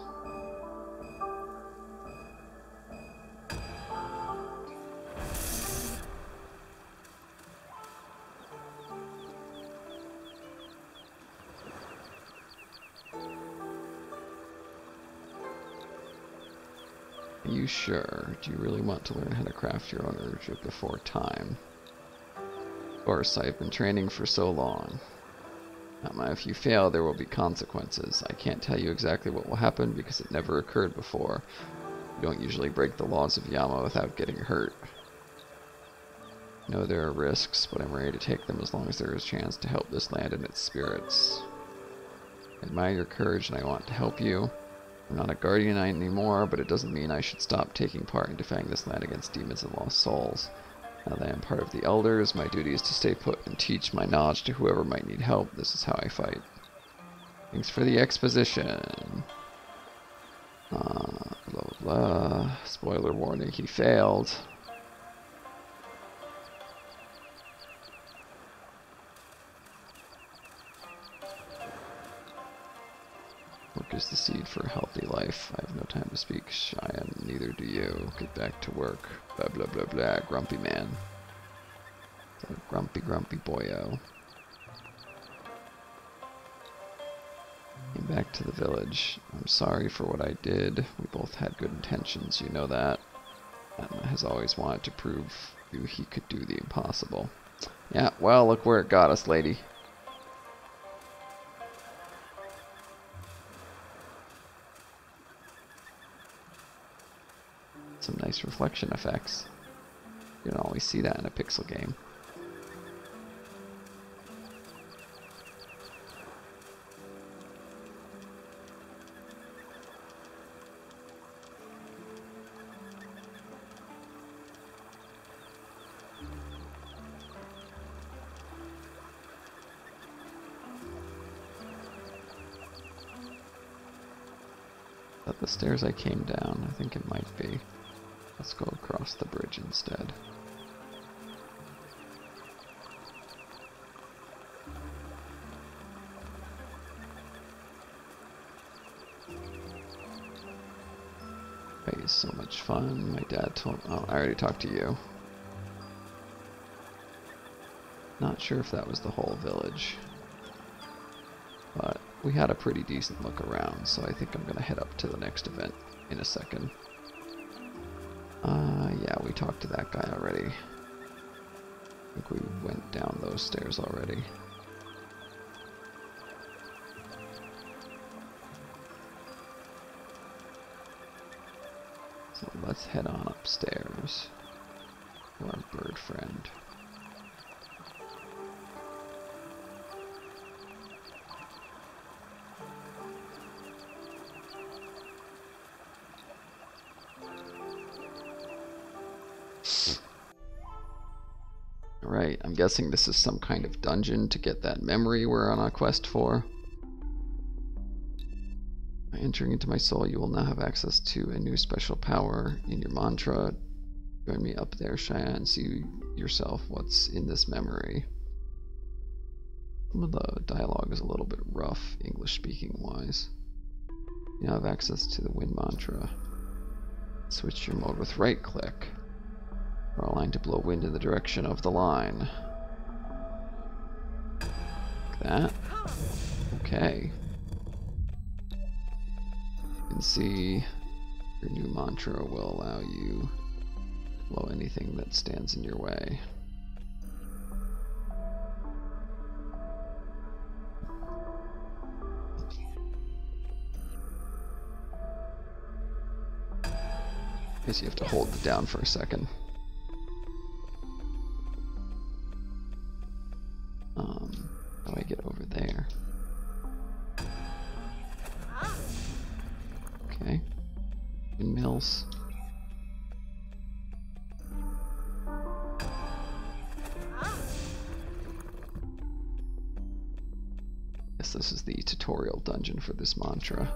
Are you sure? Do you really want to learn how to craft your own urge before time? Of course, I've been training for so long. Atma, if you fail, there will be consequences. I can't tell you exactly what will happen because it never occurred before. You don't usually break the laws of Yama without getting hurt. I know there are risks, but I'm ready to take them as long as there is a chance to help this land and its spirits. I admire your courage and I want to help you. I'm not a guardian anymore, but it doesn't mean I should stop taking part in defending this land against demons and lost souls. Now that I am part of the elders, my duty is to stay put and teach my knowledge to whoever might need help. This is how I fight. Thanks for the exposition. Blah blah blah. Spoiler warning, he failed. Work is the seed for a healthy life. I have no time to speak, Cheyenne, neither do you. Get back to work. Blah blah blah blah. Grumpy man. So grumpy boyo. Came back to the village. I'm sorry for what I did. We both had good intentions, you know that. Atma has always wanted to prove you he could do the impossible. Yeah, well, look where it got us, lady. Some nice reflection effects. You don't always see that in a pixel game. Is that the stairs I came down? I think it might be. Let's go across the bridge instead. Hey, it's so much fun. My dad told... Oh, I already talked to you. Not sure if that was the whole village. But we had a pretty decent look around, so I think I'm going to head up to the next event in a second. Yeah, we talked to that guy already. I think we went down those stairs already. So let's head on upstairs to our bird friend. Right, I'm guessing this is some kind of dungeon to get that memory we're on a quest for. By entering into my soul, you will now have access to a new special power in your mantra. Join me up there, Cheyenne, and see yourself what's in this memory. Some of the dialogue is a little bit rough, English-speaking wise. You now have access to the wind mantra. Switch your mode with right-click. Draw a line to blow wind in the direction of the line. Like that. Okay. You can see your new mantra will allow you to blow anything that stands in your way. Guess you have to hold it down for a second. How do I get over there? Okay. Windmills. Guess this is the tutorial dungeon for this mantra.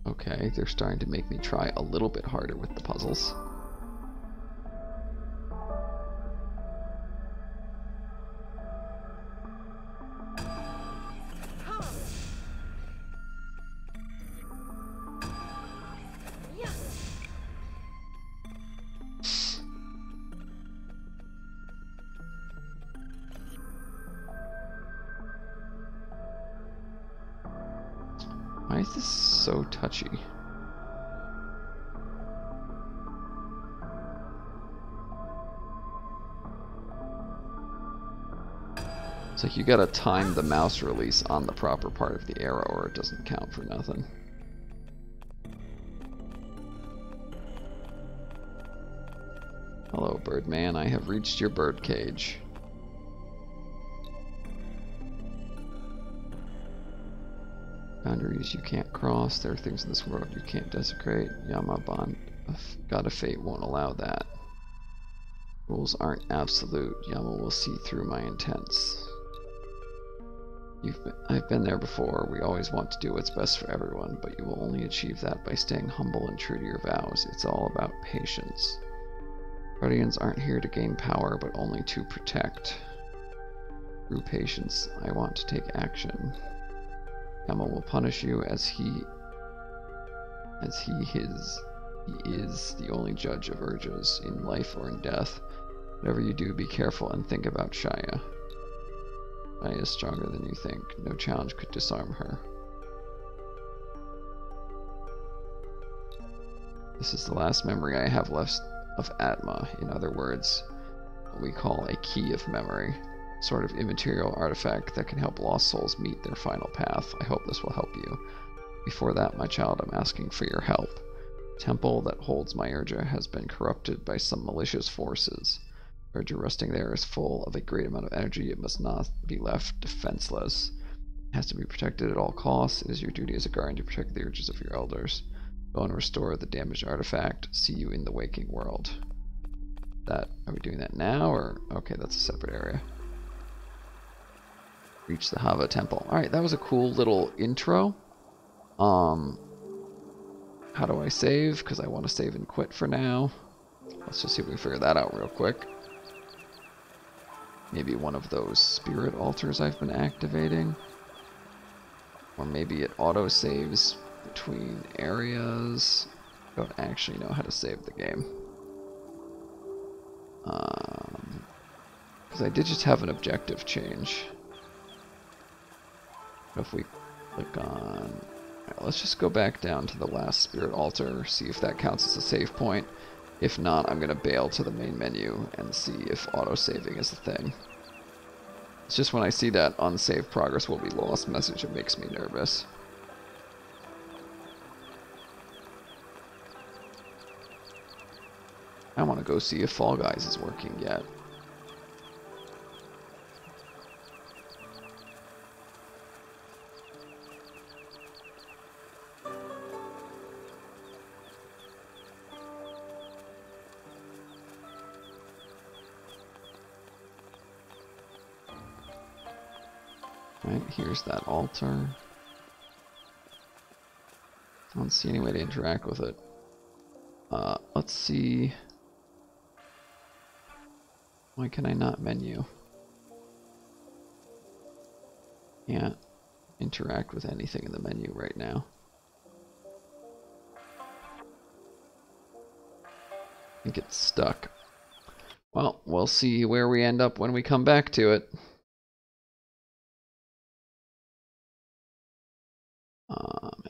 Okay, they're starting to make me try a little bit harder with the puzzles. Why is this so touchy? It's like you gotta time the mouse release on the proper part of the arrow or it doesn't count for nothing. Hello, Birdman. I have reached your birdcage. Boundaries you can't cross. There are things in this world you can't desecrate. Yama Bond, God of Fate won't allow that. Rules aren't absolute. Yama will see through my intents. I've been there before. We always want to do what's best for everyone, but you will only achieve that by staying humble and true to your vows. It's all about patience. Guardians aren't here to gain power, but only to protect. Through patience, I want to take action. Yama will punish you as he is the only judge of urges in life or in death. Whatever you do, be careful and think about Shaya. Shaya is stronger than you think. No challenge could disarm her. This is the last memory I have left of Atma. In other words, what we call a key of memory. Sort of immaterial artifact that can help lost souls meet their final path. I hope this will help you. Before that, my child, I'm asking for your help. The temple that holds my Urja has been corrupted by some malicious forces. Urja resting there is full of a great amount of energy. It must not be left defenseless. It has to be protected at all costs. It is your duty as a guardian to protect the urges of your elders. Go and restore the damaged artifact. See you in the waking world. Are we doing that now, or okay, that's a separate area. Reach the Hava Temple. Alright, that was a cool little intro. How do I save? Because I want to save and quit for now. Let's just see if we can figure that out real quick. Maybe one of those spirit altars I've been activating. Or maybe it auto-saves between areas. I don't actually know how to save the game. Because I did just have an objective change. If we click on... Right, let's just go back down to the last spirit altar, see if that counts as a save point. If not, I'm going to bail to the main menu and see if auto-saving is a thing. It's just when I see that unsaved progress will be lost message, it makes me nervous. I want to go see if Fall Guys is working yet. Right, here's that altar. I don't see any way to interact with it. Let's see. Why can I not menu? Can't interact with anything in the menu right now. I think it's stuck. Well, we'll see where we end up when we come back to it.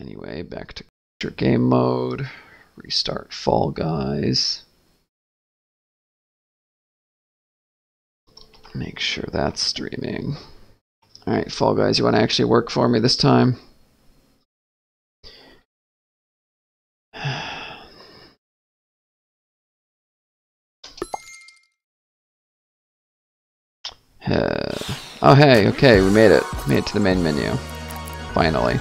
Anyway, back to game mode. Restart Fall Guys. Make sure that's streaming. Alright, Fall Guys, you want to actually work for me this time? Oh hey, okay, we made it. Made it to the main menu. Finally.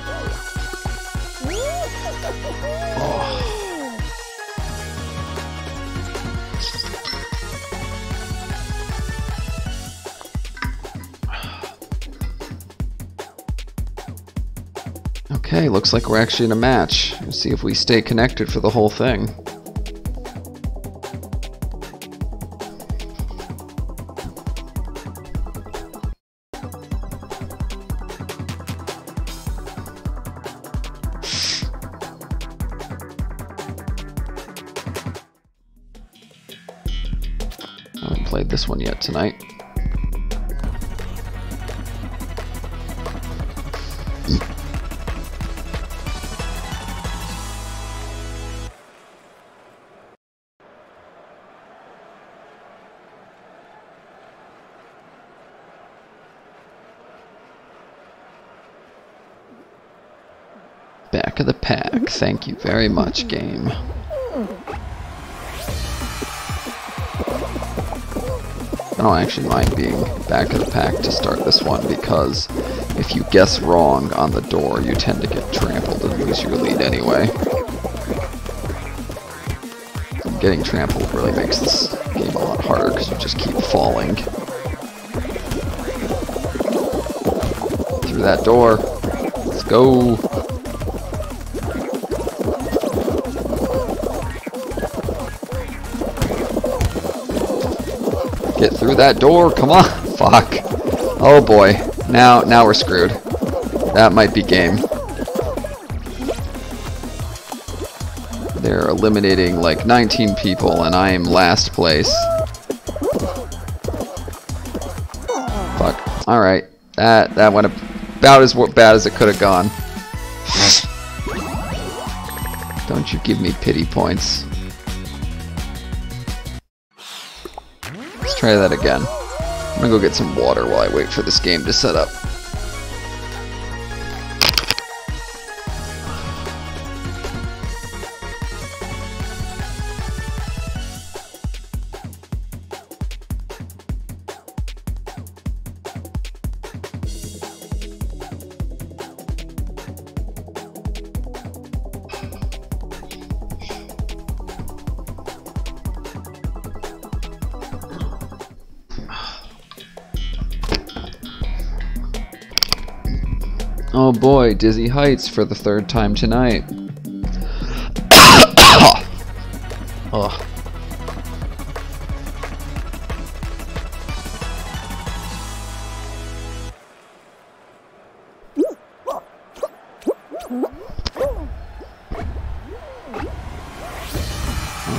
Okay, looks like we're actually in a match. Let's see if we stay connected for the whole thing. I haven't played this one yet tonight. back of the pack. Thank you very much, game. I don't actually mind being back of the pack to start this one, because if you guess wrong on the door, you tend to get trampled and lose your lead anyway. Getting trampled really makes this game a lot harder because you just keep falling. Through that door. Let's go. Get through that door. Come on. Fuck. Oh boy. Now we're screwed. That might be game. They're eliminating like 19 people and I am last place. Fuck. Alright. That went about as bad as it could have gone. Don't you give me pity points. Let's try that again. I'm gonna go get some water while I wait for this game to set up. Oh boy, dizzy heights for the third time tonight. Ugh. Well,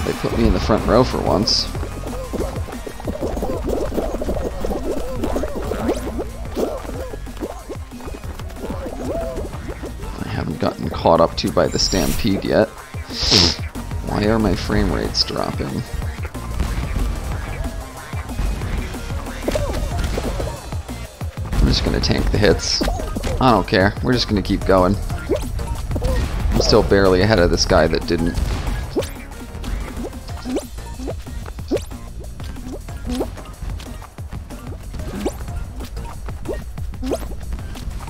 they put me in the front row for once. Gotten caught up to by the stampede yet. Why are my frame rates dropping? I'm just gonna tank the hits. I don't care. We're just gonna keep going. I'm still barely ahead of this guy that didn't.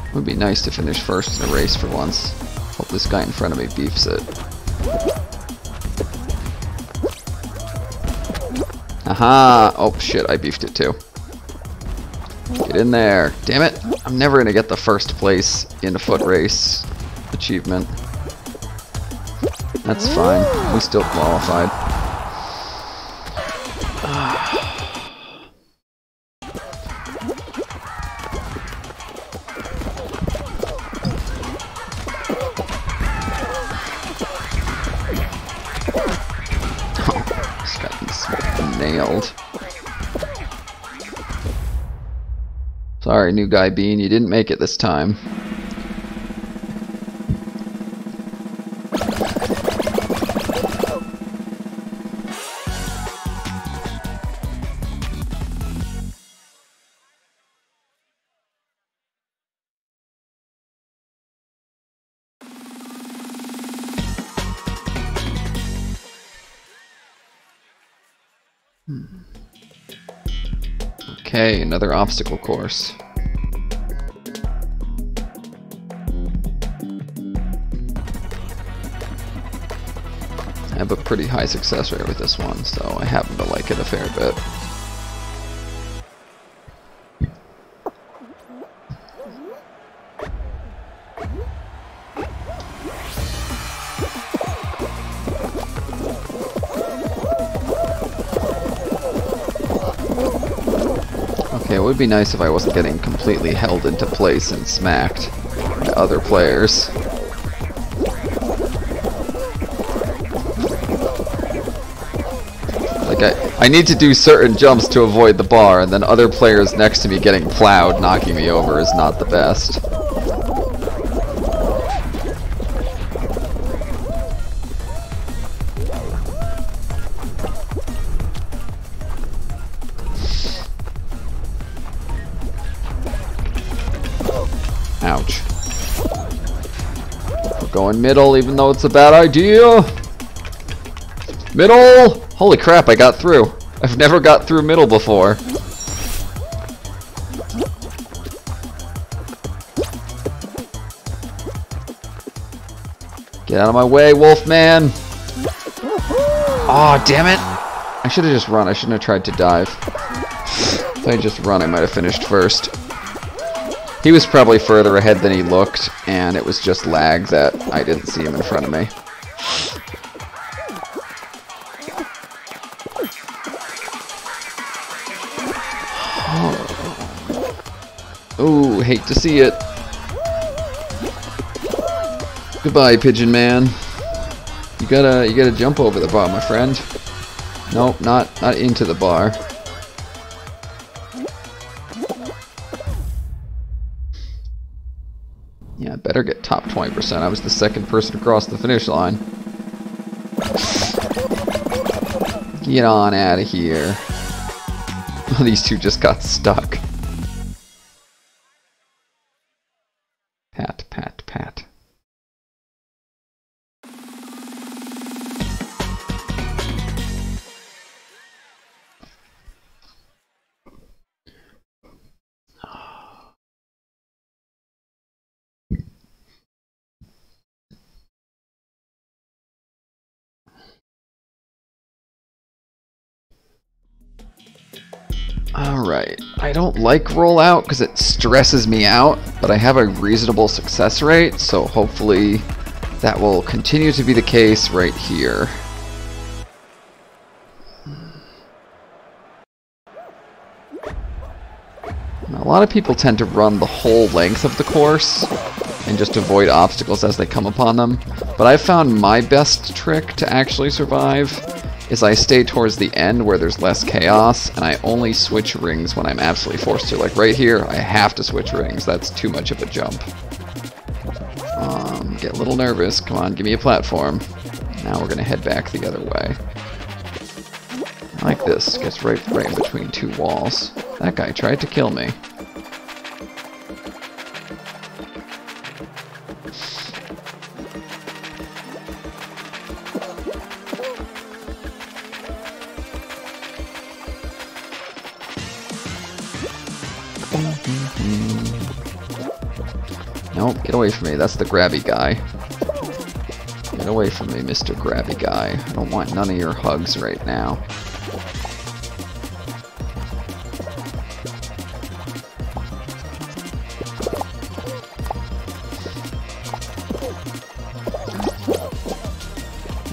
It would be nice to finish first in a race for once. Hope this guy in front of me beefs it. Aha! Oh shit, I beefed it too. Get in there. Damn it! I'm never gonna get the first place in a foot race achievement. That's fine. We still qualified. Nailed. Sorry, new guy Bean, you didn't make it this time. Okay, another obstacle course. I have a pretty high success rate with this one, so I happen to like it a fair bit. Okay, it would be nice if I wasn't getting completely held into place and smacked by other players. Like, I need to do certain jumps to avoid the bar, and then other players next to me getting plowed, knocking me over is not the best. Ouch. We're going middle, even though it's a bad idea. Middle! Holy crap, I got through. I've never got through middle before. Get out of my way, Wolfman! Aw, damn it! I should have just run. I shouldn't have tried to dive. If I had just run, I might have finished first. He was probably further ahead than he looked, and it was just lag that I didn't see him in front of me. Oh, hate to see it. Goodbye, Pigeon Man. You gotta jump over the bar, my friend. Nope, not into the bar. Yeah, I better get top 20%. I was the second person across the finish line. Get on out of here. These two just got stuck. Pat, pat, pat. Alright, I don't like rollout because it stresses me out, but I have a reasonable success rate, so hopefully that will continue to be the case right here. Now, a lot of people tend to run the whole length of the course and just avoid obstacles as they come upon them, but I've found my best trick to actually survive is I stay towards the end where there's less chaos, and I only switch rings when I'm absolutely forced to. Like right here, I have to switch rings. That's too much of a jump. Get a little nervous. Come on, give me a platform. Now we're gonna head back the other way. Like this. Gets right in between two walls. That guy tried to kill me. Nope, get away from me. That's the grabby guy. Get away from me, Mr. Grabby Guy. I don't want none of your hugs right now.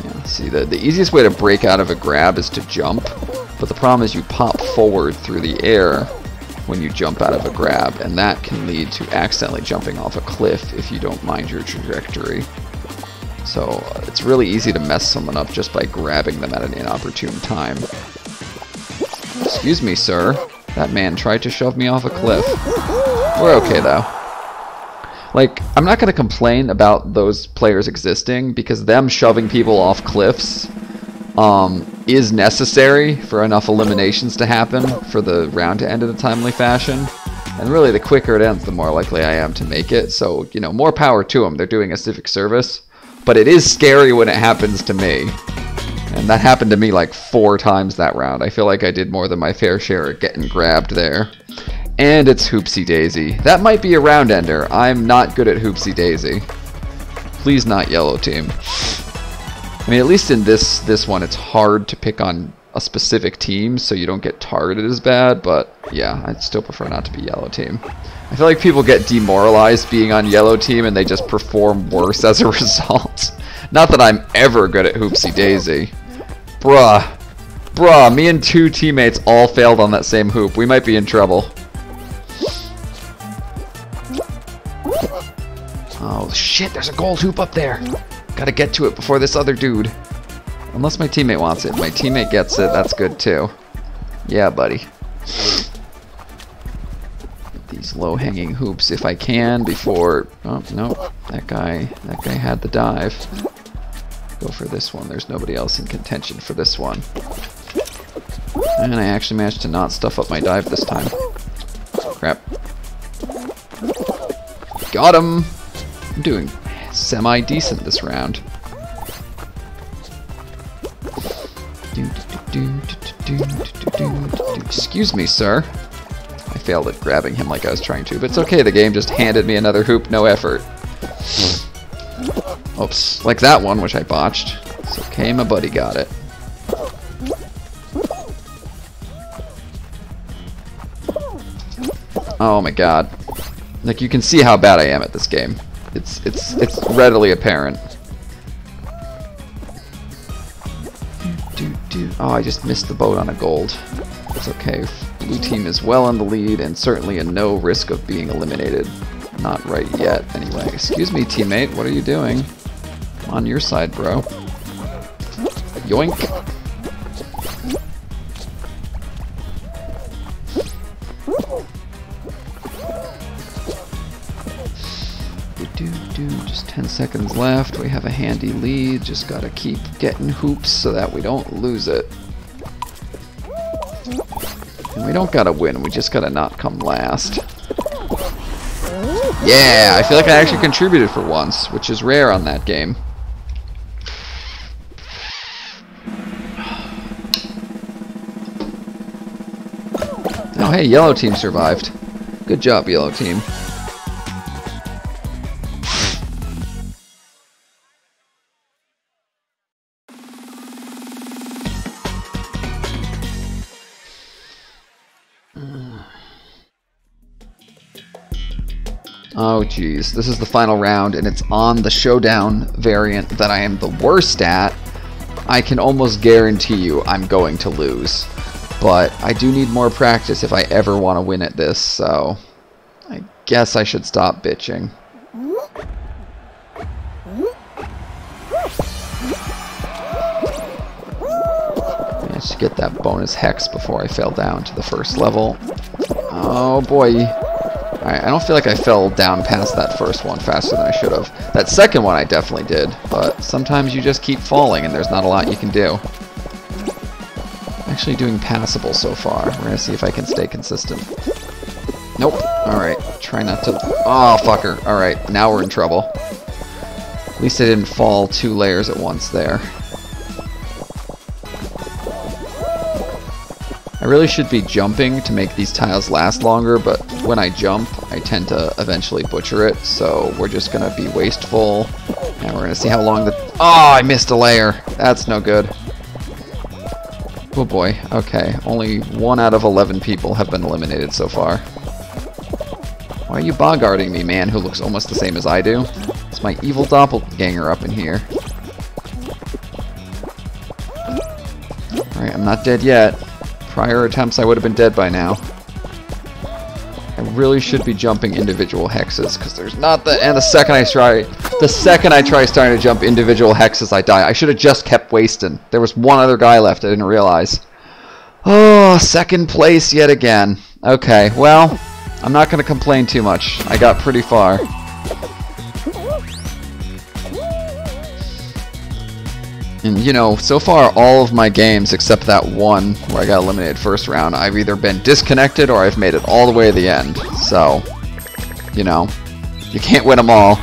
Yeah, see, the easiest way to break out of a grab is to jump, but the problem is you pop forward through the air when you jump out of a grab, and that can lead to accidentally jumping off a cliff if you don't mind your trajectory. So it's really easy to mess someone up just by grabbing them at an inopportune time. Excuse me, sir. That man tried to shove me off a cliff. We're okay, though. Like, I'm not going to complain about those players existing, because them shoving people off cliffs is necessary for enough eliminations to happen for the round to end in a timely fashion. And really, the quicker it ends, the more likely I am to make it. So, you know, more power to them. They're doing a civic service. But it is scary when it happens to me. And that happened to me like 4 times that round. I feel like I did more than my fair share of getting grabbed there. And it's Hoopsie Daisy. That might be a round ender. I'm not good at Hoopsie Daisy. Please not yellow team. I mean, at least in this one, it's hard to pick on a specific team, so you don't get targeted as bad, but yeah, I'd still prefer not to be yellow team. I feel like people get demoralized being on yellow team and they just perform worse as a result. Not that I'm ever good at Hoopsie Daisy. Bruh, me and 2 teammates all failed on that same hoop. We might be in trouble. Oh shit, there's a gold hoop up there. Gotta get to it before this other dude. Unless my teammate wants it. My teammate gets it, that's good too. Yeah, buddy. These low-hanging hoops if I can before... Oh, no. That guy had the dive. Go for this one. There's nobody else in contention for this one. And I actually managed to not stuff up my dive this time. Crap. Got him! I'm doing semi-decent this round. Excuse me, sir. I failed at grabbing him like I was trying to, but it's okay. The game just handed me another hoop, no effort. Oops. Like that one, which I botched. It's okay, my buddy got it. Oh my god. Like, you can see how bad I am at this game. It's readily apparent. Oh, I just missed the boat on a gold. It's okay. Blue team is well in the lead and certainly in no risk of being eliminated. Not right yet, anyway. Excuse me, teammate. What are you doing? I'm on your side, bro. Yoink. Just 10 seconds left. We have a handy lead. Just gotta keep getting hoops so that we don't lose it. And we don't gotta win. We just gotta not come last. Yeah, I feel like I actually contributed for once, which is rare on that game. Oh, hey, yellow team survived. Good job, yellow team. Oh geez, this is the final round and it's on the showdown variant that I am the worst at. I can almost guarantee you I'm going to lose. But I do need more practice if I ever want to win at this, so I guess I should stop bitching. Managed to get that bonus hex before I fell down to the first level. Oh boy. I don't feel like I fell down past that first one faster than I should have. That second one I definitely did, but sometimes you just keep falling and there's not a lot you can do. Actually doing passable so far. We're gonna see if I can stay consistent. Nope. Alright, try not to... Oh, fucker. Alright, now we're in trouble. At least I didn't fall 2 layers at once there. I really should be jumping to make these tiles last longer, but when I jump, I tend to eventually butcher it, so we're just gonna be wasteful. And we're gonna see how long the... Oh, I missed a layer! That's no good. Oh boy, okay. Only 1 out of 11 people have been eliminated so far. Why are you bogarting me, man, who looks almost the same as I do? It's my evil doppelganger up in here. Alright, I'm not dead yet. Prior attempts I would have been dead by now. I really should be jumping individual hexes, because there's not the... And the second I try starting to jump individual hexes, I die. I should have just kept wasting. There was one other guy left, I didn't realize. Oh, second place yet again. Okay, well, I'm not going to complain too much. I got pretty far. And, you know, so far all of my games, except that one where I got eliminated first round, I've either been disconnected or I've made it all the way to the end. So, you know, you can't win them all.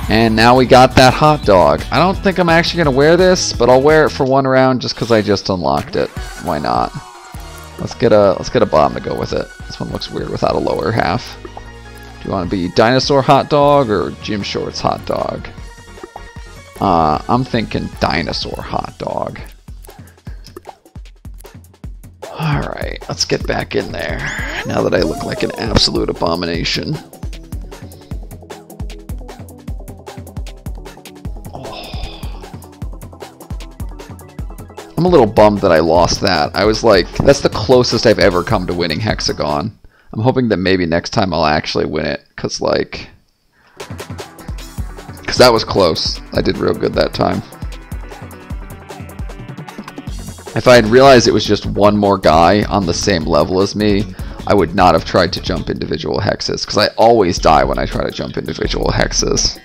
And now we got that hot dog. I don't think I'm actually going to wear this, but I'll wear it for one round just because I just unlocked it. Why not? Let's get a bomb to go with it. This one looks weird without a lower half. Do you want to be dinosaur hot dog or Jim Shorts hot dog? I'm thinking dinosaur hot dog. Alright, let's get back in there. Now that I look like an absolute abomination. Oh. I'm a little bummed that I lost that. I was like, that's the closest I've ever come to winning Hexagon. I'm hoping that maybe next time I'll actually win it, because like... that was close. I did real good that time. If I had realized it was just one more guy on the same level as me, I would not have tried to jump individual hexes, because I always die when I try to jump individual hexes.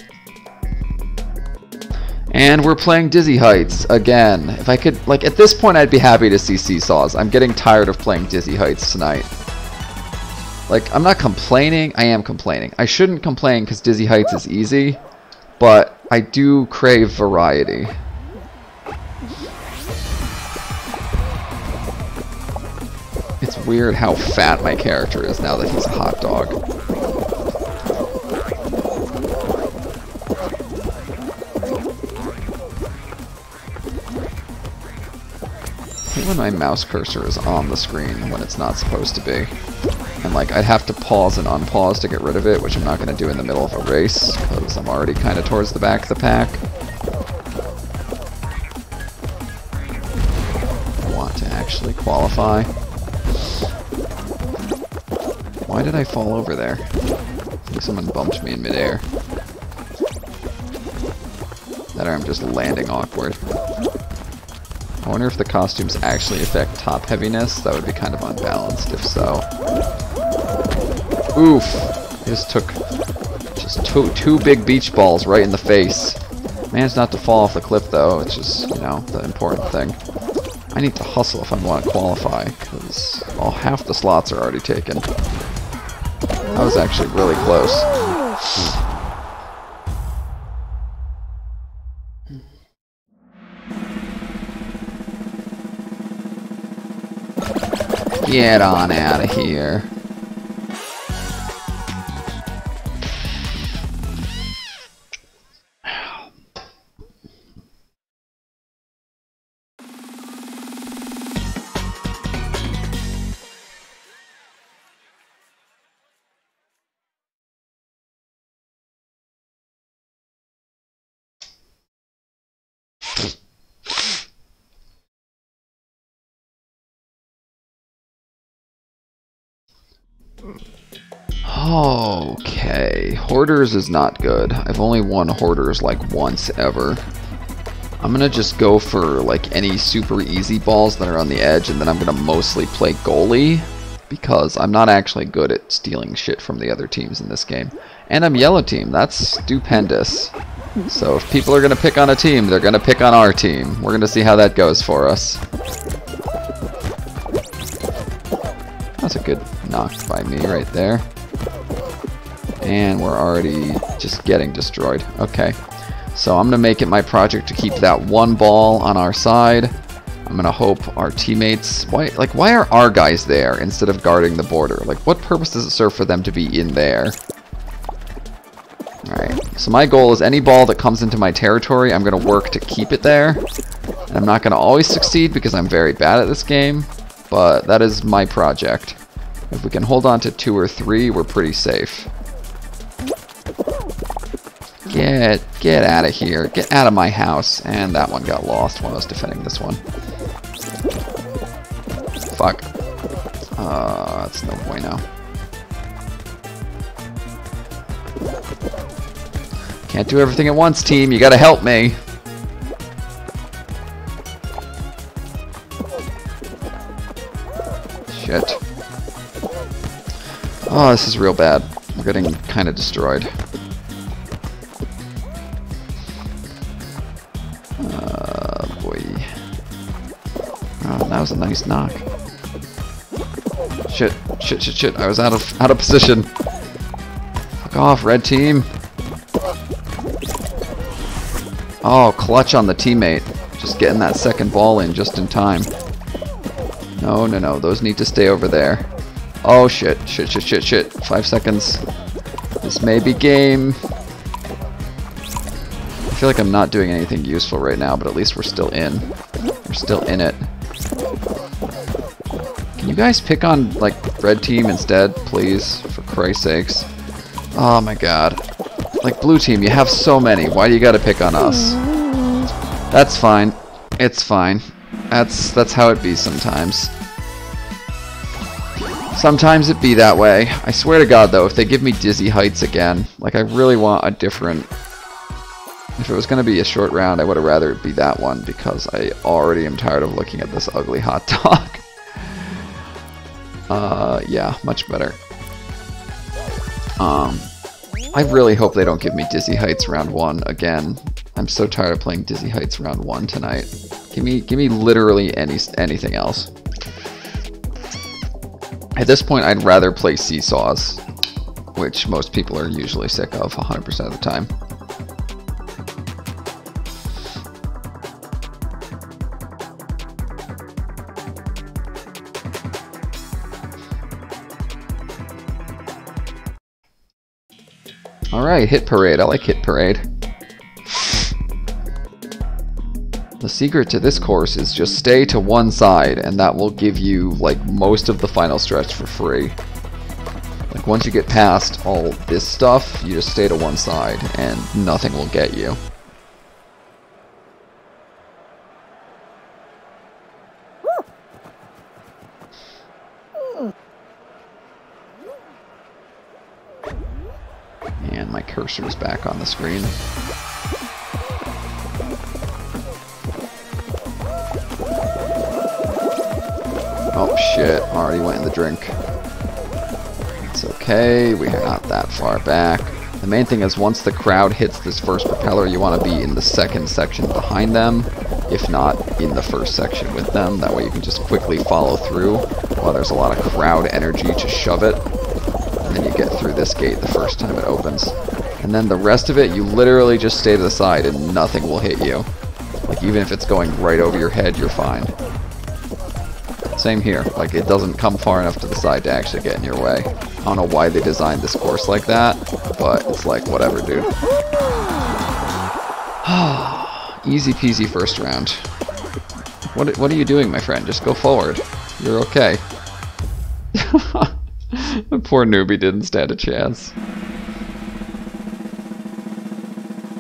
And we're playing Dizzy Heights again. If I could, like, at this point I'd be happy to see Seesaws. I'm getting tired of playing Dizzy Heights tonight. Like, I'm not complaining. I am complaining. I shouldn't complain because Dizzy Heights is easy. but I do crave variety. It's weird how fat my character is now that he's a hot dog. I hate when my mouse cursor is on the screen when it's not supposed to be. And like, I'd have to pause and unpause to get rid of it, which I'm not going to do in the middle of a race, because I'm already kind of towards the back of the pack. I want to actually qualify. Why did I fall over there? I think someone bumped me in midair. That or I'm just landing awkward. I wonder if the costumes actually affect top heaviness. That would be kind of unbalanced if so. Oof! I just took two big beach balls right in the face. Managed not to fall off the cliff though, which is, you know, the important thing. I need to hustle if I want to qualify, because half the slots are already taken. That was actually really close. Get on out of here. Okay, Hoarders is not good. I've only won Hoarders like once ever. I'm gonna just go for like any super easy balls that are on the edge, and then I'm gonna mostly play goalie, because I'm not actually good at stealing shit from the other teams in this game. And I'm yellow team, that's stupendous. So if people are gonna pick on a team, they're gonna pick on our team. We're gonna see how that goes for us. That's a good knock by me right there. And we're already just getting destroyed. Okay. So I'm going to make it my project to keep that one ball on our side. I'm going to hope our teammates... Why are our guys there instead of guarding the border? Like, what purpose does it serve for them to be in there? Alright. So my goal is any ball that comes into my territory, I'm going to work to keep it there. And I'm not going to always succeed because I'm very bad at this game. But that is my project. If we can hold on to 2 or 3, we're pretty safe. Get out of here. Get out of my house. And that one got lost when I was defending this one. Fuck. That's no bueno. Can't do everything at once, team. You gotta help me. Shit. Oh, this is real bad. We're getting kind of destroyed. Boy. Oh, that was a nice knock. Shit, shit, shit, shit. I was out of position. Fuck off, red team. Oh, clutch on the teammate. Just getting that second ball in just in time. No, no, no. Those need to stay over there. Oh, shit, shit, shit, shit, shit. 5 seconds. This may be game. I feel like I'm not doing anything useful right now, but at least we're still in. We're still in it. Can you guys pick on, like, red team instead, please? For Christ's sakes. Oh my god. Like, blue team, you have so many. Why do you gotta pick on us? That's fine. It's fine. That's how it be sometimes. Sometimes it be that way. I swear to god, though, if they give me Dizzy Heights again, like, I really want a different... If it was going to be a short round, I would have rather it be that one, because I already am tired of looking at this ugly hot dog. Yeah, much better. I really hope they don't give me Dizzy Heights round 1 again. I'm so tired of playing Dizzy Heights round 1 tonight. Give me literally anything else. At this point, I'd rather play Seesaws, which most people are usually sick of 100% of the time. Alright, Hit Parade. I like Hit Parade. The secret to this course is just stay to one side, and that will give you, like, most of the final stretch for free. Like, once you get past all this stuff, you just stay to one side, and nothing will get you. And my cursor's back on the screen. Oh shit, already went in the drink. It's okay, we are not that far back. The main thing is once the crowd hits this first propeller, you want to be in the second section behind them, if not in the first section with them. That way you can just quickly follow through while there's a lot of crowd energy to shove it. And then you get through this gate the first time it opens. And then the rest of it, you literally just stay to the side and nothing will hit you. Like, even if it's going right over your head, you're fine. Same here. Like, it doesn't come far enough to the side to actually get in your way. I don't know why they designed this course like that, but it's like, whatever, dude. Easy peasy first round. What are you doing, my friend? Just go forward. You're okay. The poor newbie didn't stand a chance.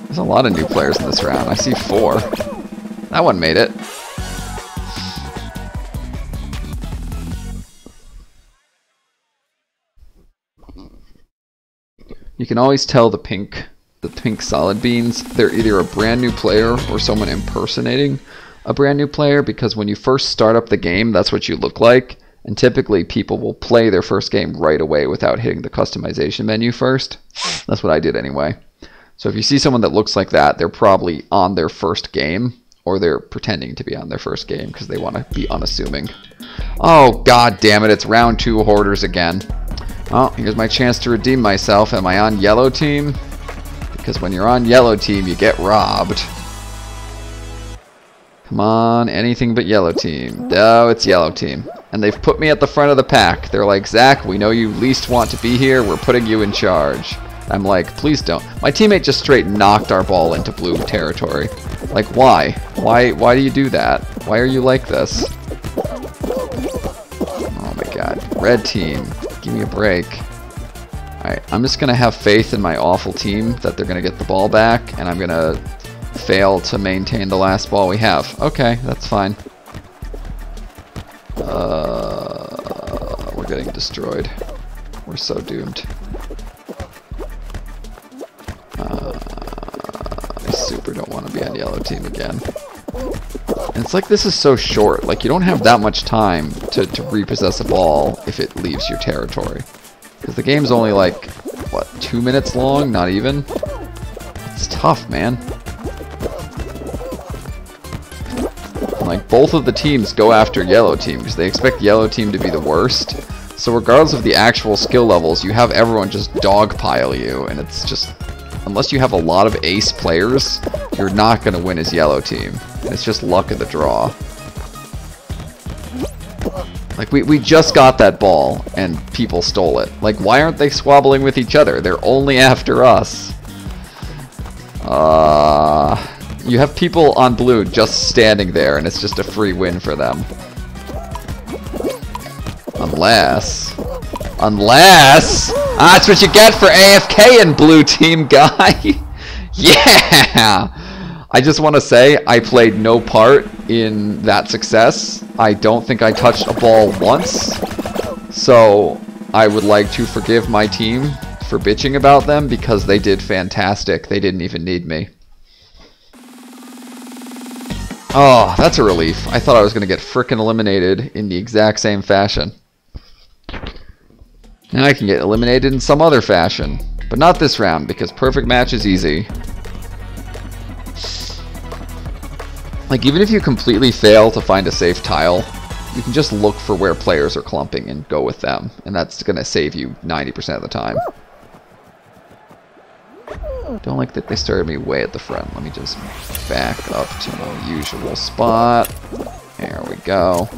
There's a lot of new players in this round. I see 4. That one made it. You can always tell the pink solid beans, they're either a brand new player or someone impersonating a brand new player, because when you first start up the game, that's what you look like. And typically people will play their first game right away without hitting the customization menu first. That's what I did anyway. So if you see someone that looks like that, they're probably on their first game, or they're pretending to be on their first game because they want to be unassuming. Oh, god damn it, it's round 2 hoarders again. Oh, here's my chance to redeem myself. Am I on yellow team? Because when you're on yellow team, you get robbed. Come on, anything but yellow team. No, it's yellow team. And they've put me at the front of the pack. They're like, Zach, we know you least want to be here. We're putting you in charge. I'm like, please don't. My teammate just straight knocked our ball into blue territory. Like, why? Why do you do that? Why are you like this? Oh my god. Red team. Give me a break. Alright, I'm just going to have faith in my awful team that they're going to get the ball back, and I'm going to fail to maintain the last ball we have. Okay, that's fine. We're getting destroyed. We're so doomed. I super don't want to be on yellow team again. And it's like this is so short. Like, you don't have that much time to repossess a ball if it leaves your territory. Because the game's only like, what, 2 minutes long? Not even? It's tough, man. And like, both of the teams go after yellow team because they expect yellow team to be the worst. So regardless of the actual skill levels, you have everyone just dogpile you, and it's just, unless you have a lot of ace players, you're not going to win as yellow team. And it's just luck of the draw. Like, we just got that ball, and people stole it. Like, why aren't they squabbling with each other? They're only after us. You have people on blue just standing there, and it's just a free win for them. Unless... That's what you get for AFK in blue team, guy! Yeah! I just want to say, I played no part in that success. I don't think I touched a ball once. So, I would like to forgive my team for bitching about them because they did fantastic. They didn't even need me. Oh, that's a relief. I thought I was going to get frickin' eliminated in the exact same fashion. Now I can get eliminated in some other fashion. But not this round, because perfect match is easy. Like, even if you completely fail to find a safe tile, you can just look for where players are clumping and go with them. And that's going to save you 90% of the time. Don't like that they started me way at the front. Let me just back up to my usual spot. There we go.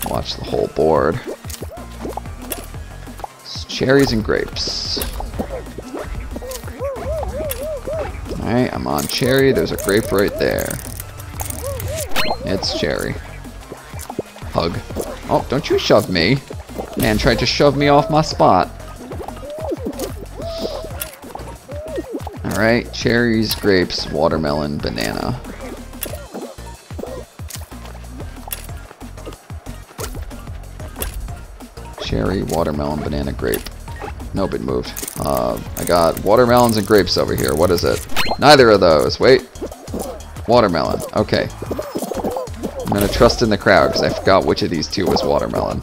Watch the whole board. It's cherries and grapes. Alright, I'm on cherry. There's a grape right there. It's cherry. Hug. Oh, don't you shove me. Man tried to shove me off my spot. Alright, cherries, grapes, watermelon, banana. Cherry, watermelon, banana, grape. Nope, it moved. I got watermelons and grapes over here. What is it? Neither of those. Wait. Watermelon. Okay. I'm gonna trust in the crowd because I forgot which of these two was watermelon.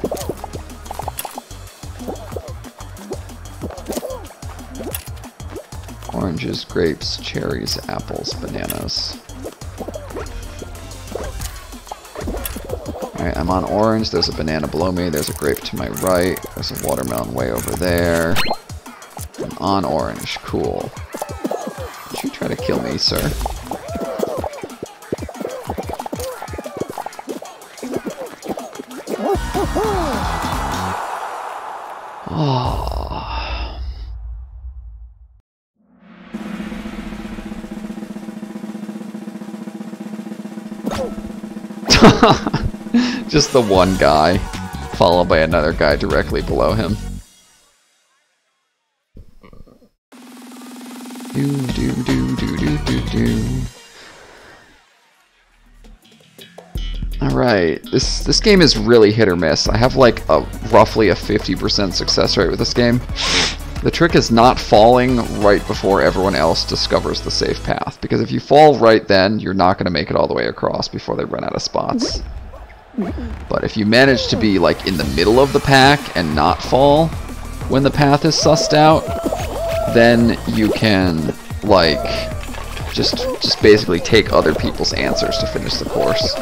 Oranges, grapes, cherries, apples, bananas. Alright, I'm on orange. There's a banana below me. There's a grape to my right. There's a watermelon way over there. I'm on orange. Cool. Don't you try to kill me, sir. Oh. Just the one guy, followed by another guy directly below him. Alright, this game is really hit or miss. I have like roughly a 50% success rate with this game. The trick is not falling right before everyone else discovers the safe path, because if you fall right then, you're not going to make it all the way across before they run out of spots. But if you manage to be like in the middle of the pack and not fall when the path is sussed out, then you can like just basically take other people's answers to finish the course.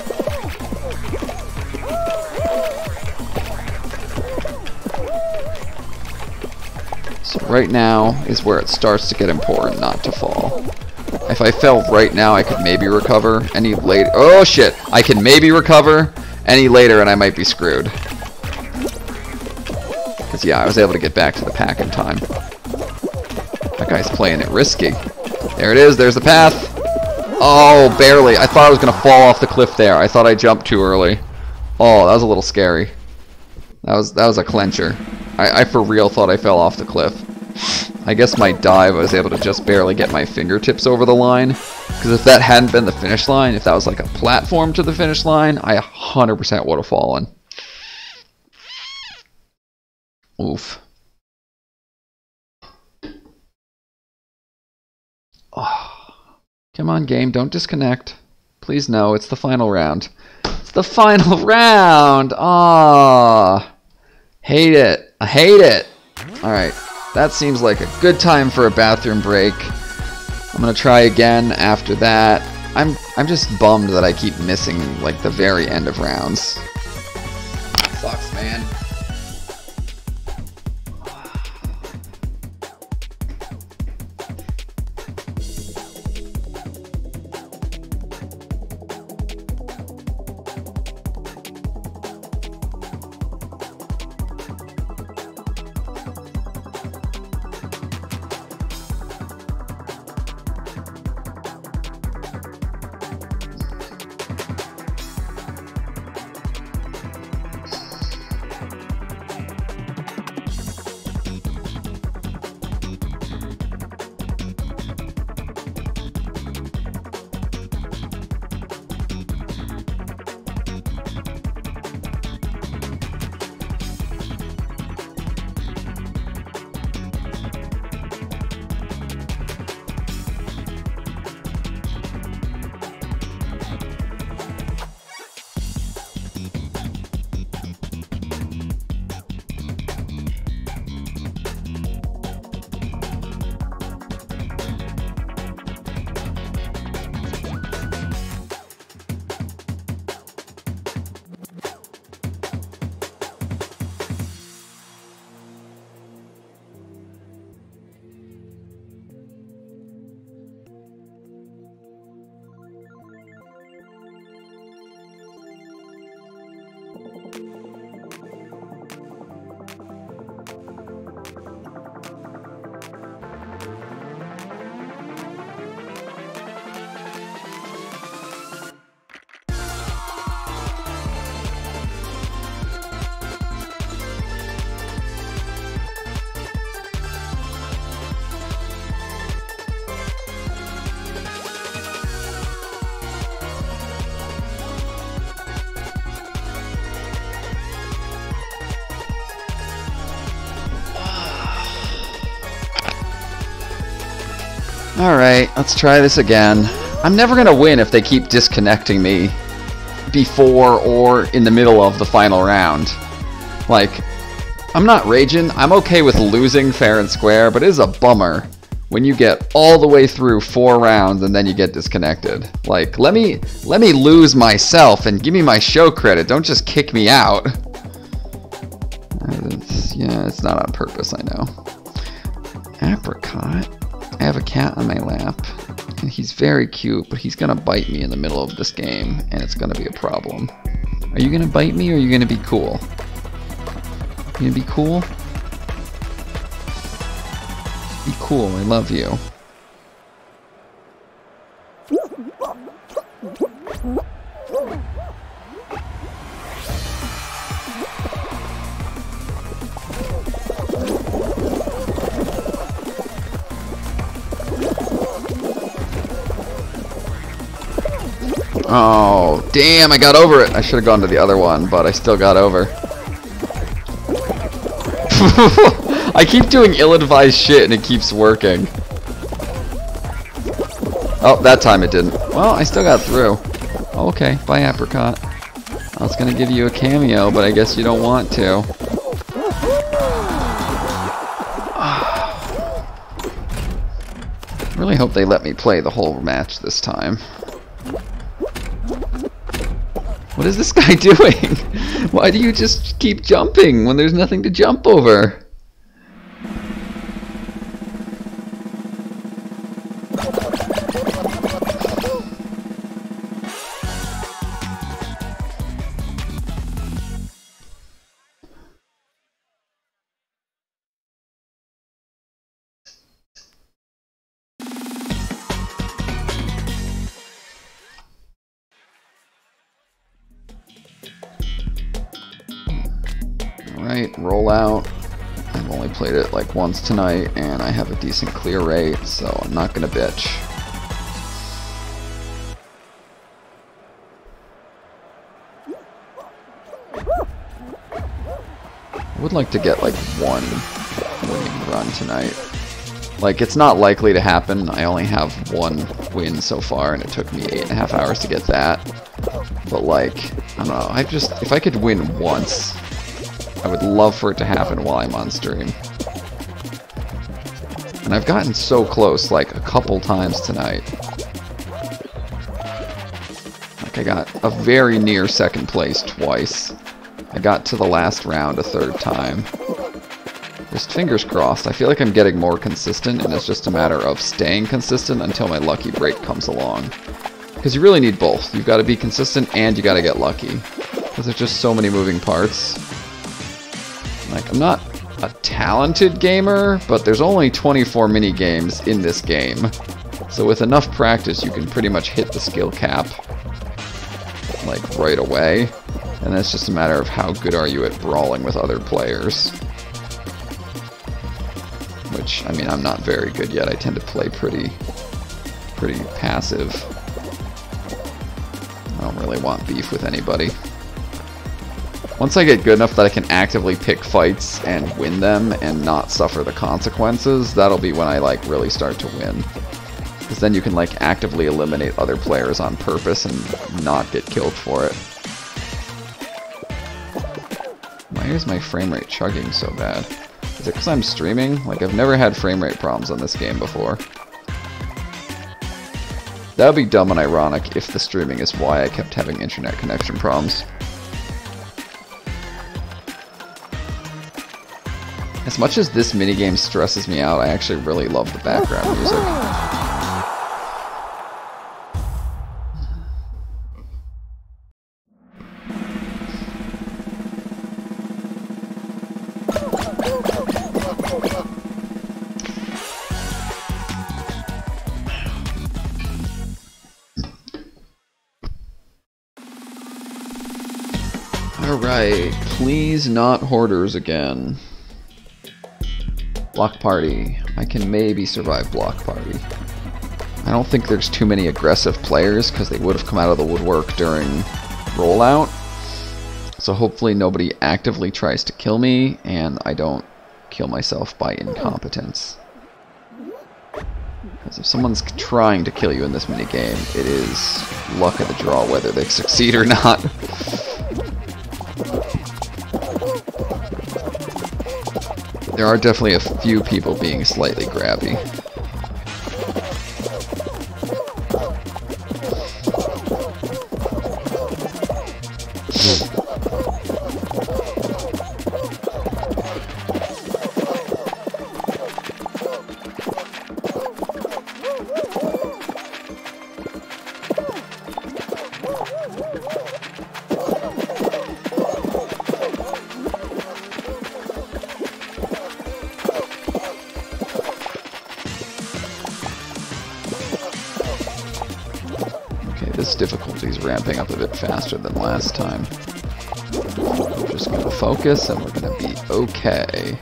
So right now is where it starts to get important not to fall. If I fell right now, I could maybe recover. Any later, oh shit! I can maybe recover. Any later and I might be screwed. Because yeah, I was able to get back to the pack in time. That guy's playing it risky. There it is, there's the path. Oh, barely. I thought I was going to fall off the cliff there. I thought I jumped too early. Oh, that was a little scary. That was a clencher. I for real thought I fell off the cliff. I guess my dive, I was able to just barely get my fingertips over the line. Because if that hadn't been the finish line, if that was like a platform to the finish line, I 100% would have fallen. Oof. Oh. Come on, game, don't disconnect. Please no, it's the final round. It's the final round! Ah, hate it. I hate it. Alright, that seems like a good time for a bathroom break. I'm gonna try again after that. I'm just bummed that I keep missing like the very end of rounds. Sucks, man. Alright, let's try this again. I'm never gonna win if they keep disconnecting me before or in the middle of the final round. Like, I'm not raging. I'm okay with losing fair and square, but it is a bummer when you get all the way through 4 rounds and then you get disconnected. Like, let me lose myself and give me my show credit. Don't just kick me out. Yeah, it's not on purpose, I know. Apricot. I have a cat on my lap, and he's very cute, but he's gonna bite me in the middle of this game, and it's gonna be a problem. Are you gonna bite me, or are you gonna be cool? You gonna be cool? Be cool, I love you. Oh, damn, I got over it. I should have gone to the other one, but I still got over. I keep doing ill-advised shit and it keeps working. Oh, that time it didn't. Well, I still got through. Okay, bye, Apricot. I was gonna give you a cameo, but I guess you don't want to. I really hope they let me play the whole match this time. What is this guy doing? Why do you just keep jumping when there's nothing to jump over? Alright, roll out. I've only played it like once tonight, and I have a decent clear rate, so I'm not gonna bitch. I would like to get like one winning run tonight. Like, it's not likely to happen. I only have one win so far, and it took me 8.5 hours to get that. But like, I don't know, if I could win once, I would love for it to happen while I'm on stream. And I've gotten so close, like, a couple times tonight. Like, I got a very near second place twice. I got to the last round a 3rd time. Just fingers crossed. I feel like I'm getting more consistent, and it's just a matter of staying consistent until my lucky break comes along. Because you really need both. You've got to be consistent, and you got to get lucky. Because there's just so many moving parts. Like, I'm not a talented gamer, but there's only 24 mini-games in this game. So with enough practice, you can pretty much hit the skill cap, like, right away. And that's just a matter of how good are you at brawling with other players. Which, I mean, I'm not very good yet. I tend to play pretty passive. I don't really want beef with anybody. Once I get good enough that I can actively pick fights and win them and not suffer the consequences, that'll be when I, like, really start to win. Because then you can, like, actively eliminate other players on purpose and not get killed for it. Why is my frame rate chugging so bad? Is it because I'm streaming? Like, I've never had frame rate problems on this game before. That would be dumb and ironic if the streaming is why I kept having internet connection problems. As much as this minigame stresses me out, I actually really love the background music. Alright, please not hoarders again. Block party. I can maybe survive block party. I don't think there's too many aggressive players because they would have come out of the woodwork during rollout. So hopefully nobody actively tries to kill me and I don't kill myself by incompetence. If someone's trying to kill you in this minigame, it is luck of the draw whether they succeed or not. There are definitely a few people being slightly grabby. This difficulty is ramping up a bit faster than last time. We're just going to focus and we're going to be okay.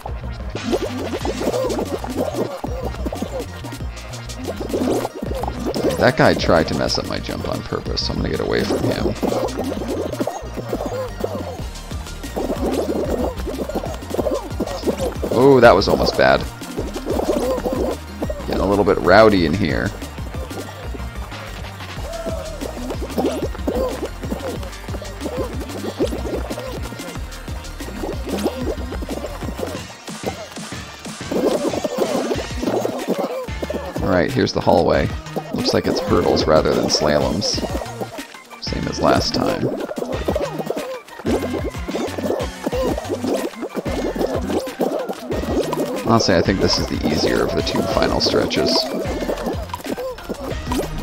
That guy tried to mess up my jump on purpose, so I'm going to get away from him. Oh, that was almost bad. Getting a little bit rowdy in here. Alright, here's the hallway. Looks like it's hurdles rather than slaloms. Same as last time. Honestly, I think this is the easier of the two final stretches.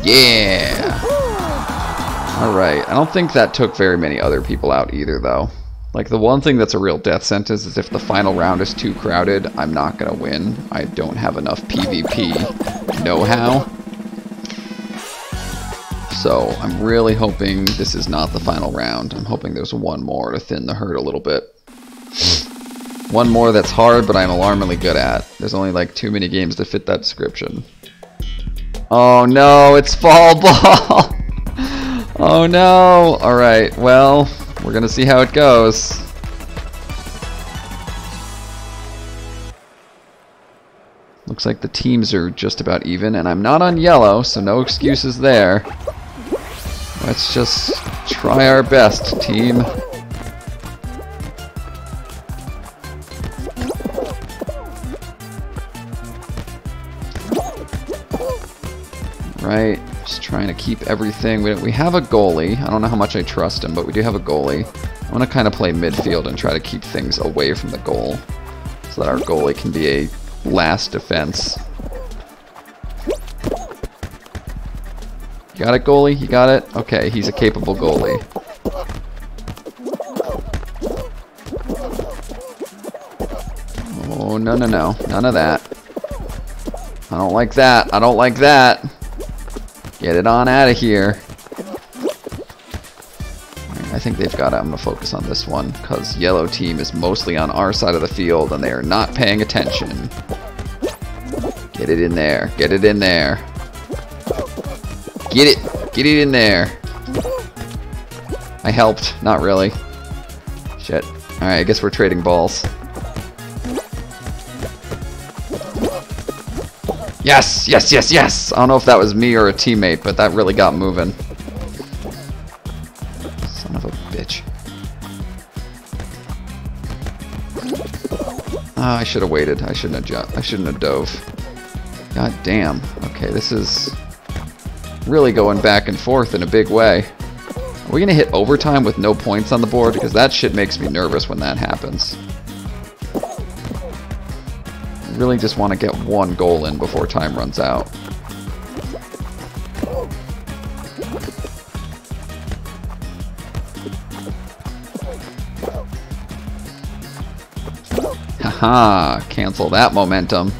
Yeah! Alright, I don't think that took very many other people out either, though. Like, the one thing that's a real death sentence is if the final round is too crowded, I'm not gonna win. I don't have enough PvP know-how. So, I'm really hoping this is not the final round. I'm hoping there's one more to thin the herd a little bit. One more that's hard, but I'm alarmingly good at. There's only like too many games to fit that description. Oh no, it's fall ball! Oh no! Alright, well, we're gonna see how it goes. Looks like the teams are just about even, and I'm not on yellow, so no excuses there. Let's just try our best, team. Right, just trying to keep everything. We have a goalie. I don't know how much I trust him, but we do have a goalie. I want to kind of play midfield and try to keep things away from the goal so that our goalie can be a last defense. You got it, goalie? You got it? Okay, he's a capable goalie. Oh, no, no, no. None of that. I don't like that. I don't like that. Get it on out of here. I think they've got it. I'm going to focus on this one because yellow team is mostly on our side of the field and they are not paying attention. Get it in there. Get it in there. Get it. Get it in there. I helped. Not really. Shit. Alright, I guess we're trading balls. Yes! Yes, yes, yes! I don't know if that was me or a teammate, but that really got moving. Son of a bitch. Ah, I should have waited. I shouldn't have dove. God damn. Okay, this is really going back and forth in a big way. Are we gonna hit overtime with no points on the board? Because that shit makes me nervous when that happens. I really just want to get one goal in before time runs out. Haha, cancel that momentum.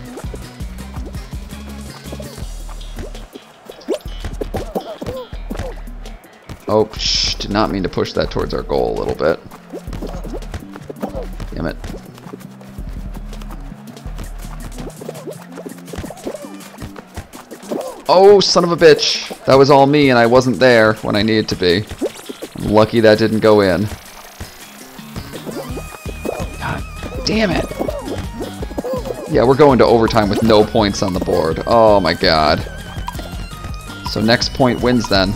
Oh, shh, did not mean to push that towards our goal a little bit. Damn it. Oh, son of a bitch. That was all me and I wasn't there when I needed to be. I'm lucky that didn't go in. God damn it. Yeah, we're going to overtime with no points on the board. Oh my god. So next point wins then.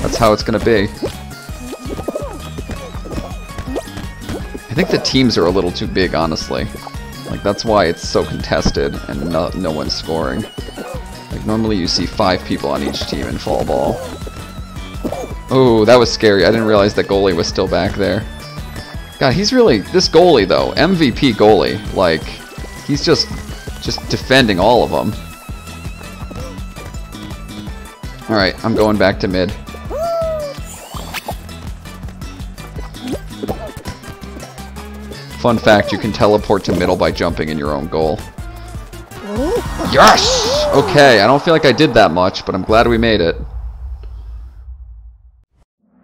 That's how it's gonna be. I think the teams are a little too big, honestly. Like, that's why it's so contested and no one's scoring. Like, normally you see 5 people on each team in fall ball. Oh, that was scary. I didn't realize that goalie was still back there. God, he's really... This goalie, though. MVP goalie. Like, he's just defending all of them. Alright, I'm going back to mid. Fun fact, you can teleport to middle by jumping in your own goal. Yes! Okay, I don't feel like I did that much, but I'm glad we made it.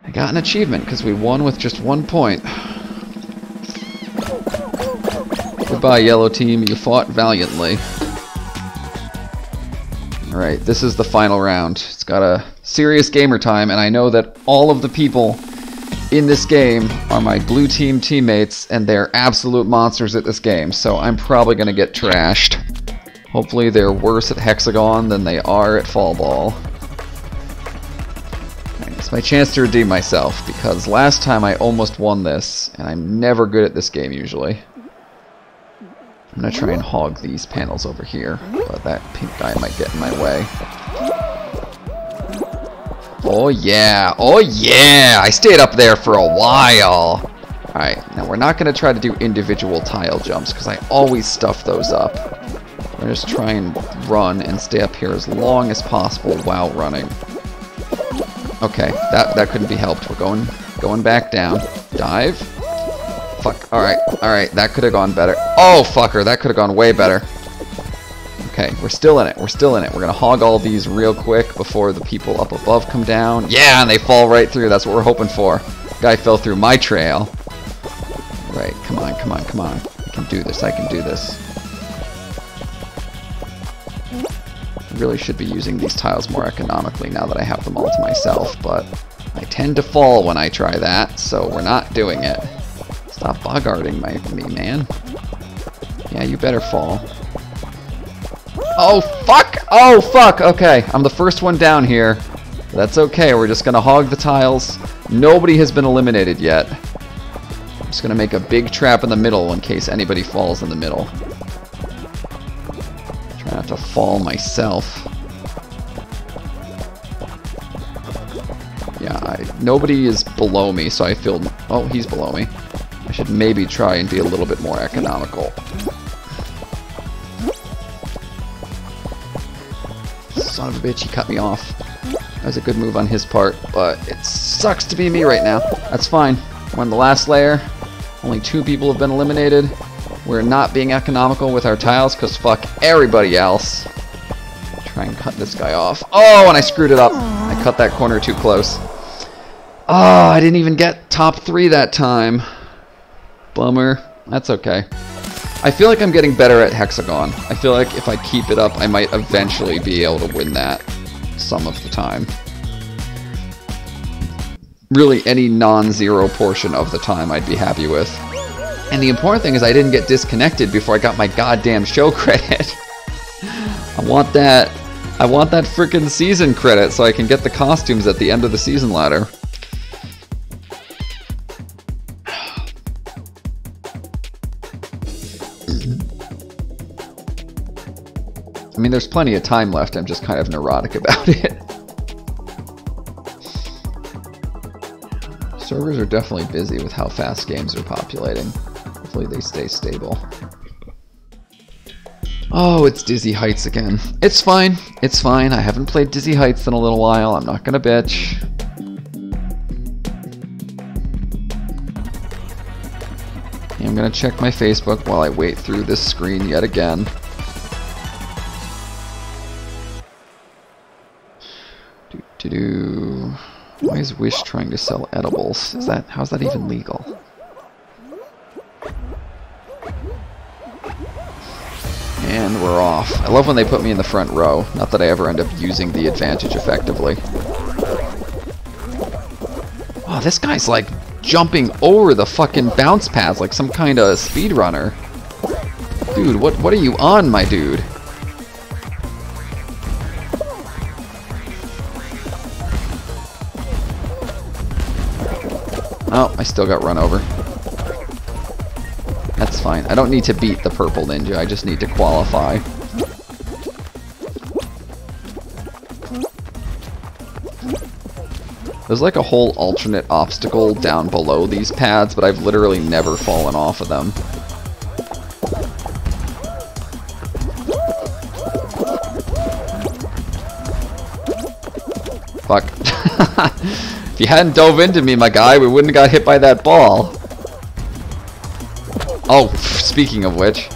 I got an achievement because we won with just 1 point. Goodbye, yellow team. You fought valiantly. Alright, this is the final round. It's got a serious gamer time, and I know that all of the people in this game are my blue team teammates, and they're absolute monsters at this game, so I'm probably going to get trashed. Hopefully they're worse at Hexagon than they are at Fall Ball. It's my chance to redeem myself, because last time I almost won this, and I'm never good at this game usually. I'm going to try and hog these panels over here, but that pink guy might get in my way. Oh yeah, oh yeah! I stayed up there for a while! Alright, now we're not going to try to do individual tile jumps, because I always stuff those up. We're going to just try and run and stay up here as long as possible while running. Okay, that couldn't be helped. We're going back down. Dive. Fuck, alright, that could have gone better. Oh, fucker, that could have gone way better. Okay, we're still in it, We're gonna hog all these real quick before the people up above come down. Yeah, and they fall right through, that's what we're hoping for. Guy fell through my trail. Right, come on. I can do this. I really should be using these tiles more economically now that I have them all to myself, but I tend to fall when I try that, so we're not doing it. Stop bogarting me, man. Yeah, you better fall. Oh, fuck! Oh, fuck! Okay, I'm the first one down here. That's okay, we're just gonna hog the tiles. Nobody has been eliminated yet. I'm just gonna make a big trap in the middle in case anybody falls in the middle. Try not to fall myself. Yeah, nobody is below me, so I feel... Oh, he's below me. I should maybe try and be a little bit more economical. Son of a bitch, he cut me off. That was a good move on his part, but it sucks to be me right now. That's fine. We're on the last layer. Only 2 people have been eliminated. We're not being economical with our tiles because fuck everybody else. Try and cut this guy off. Oh, and I screwed it up. I cut that corner too close. Oh, I didn't even get top 3 that time. Bummer. That's okay. I feel like I'm getting better at Hexagon. I feel like if I keep it up, I might eventually be able to win that some of the time. Really, any non-zero portion of the time I'd be happy with. And the important thing is I didn't get disconnected before I got my goddamn show credit. I want that frickin' season credit so I can get the costumes at the end of the season ladder. I mean, there's plenty of time left, I'm just kind of neurotic about it. Servers are definitely busy with how fast games are populating. Hopefully they stay stable. Oh, it's Dizzy Heights again. It's fine, I haven't played Dizzy Heights in a little while, I'm not gonna bitch. I'm gonna check my Facebook while I wait through this screen yet again. Why is Wish trying to sell edibles? How's that even legal? And we're off. I love when they put me in the front row. Not that I ever end up using the advantage effectively. Oh, this guy's like jumping over the fucking bounce pads like some kind of speedrunner. Dude, what are you on, my dude? Oh, I still got run over. That's fine. I don't need to beat the purple ninja, I just need to qualify. There's like a whole alternate obstacle down below these pads, but I've literally never fallen off of them. Fuck. If you hadn't dove into me, my guy, we wouldn't have got hit by that ball. Oh, speaking of which.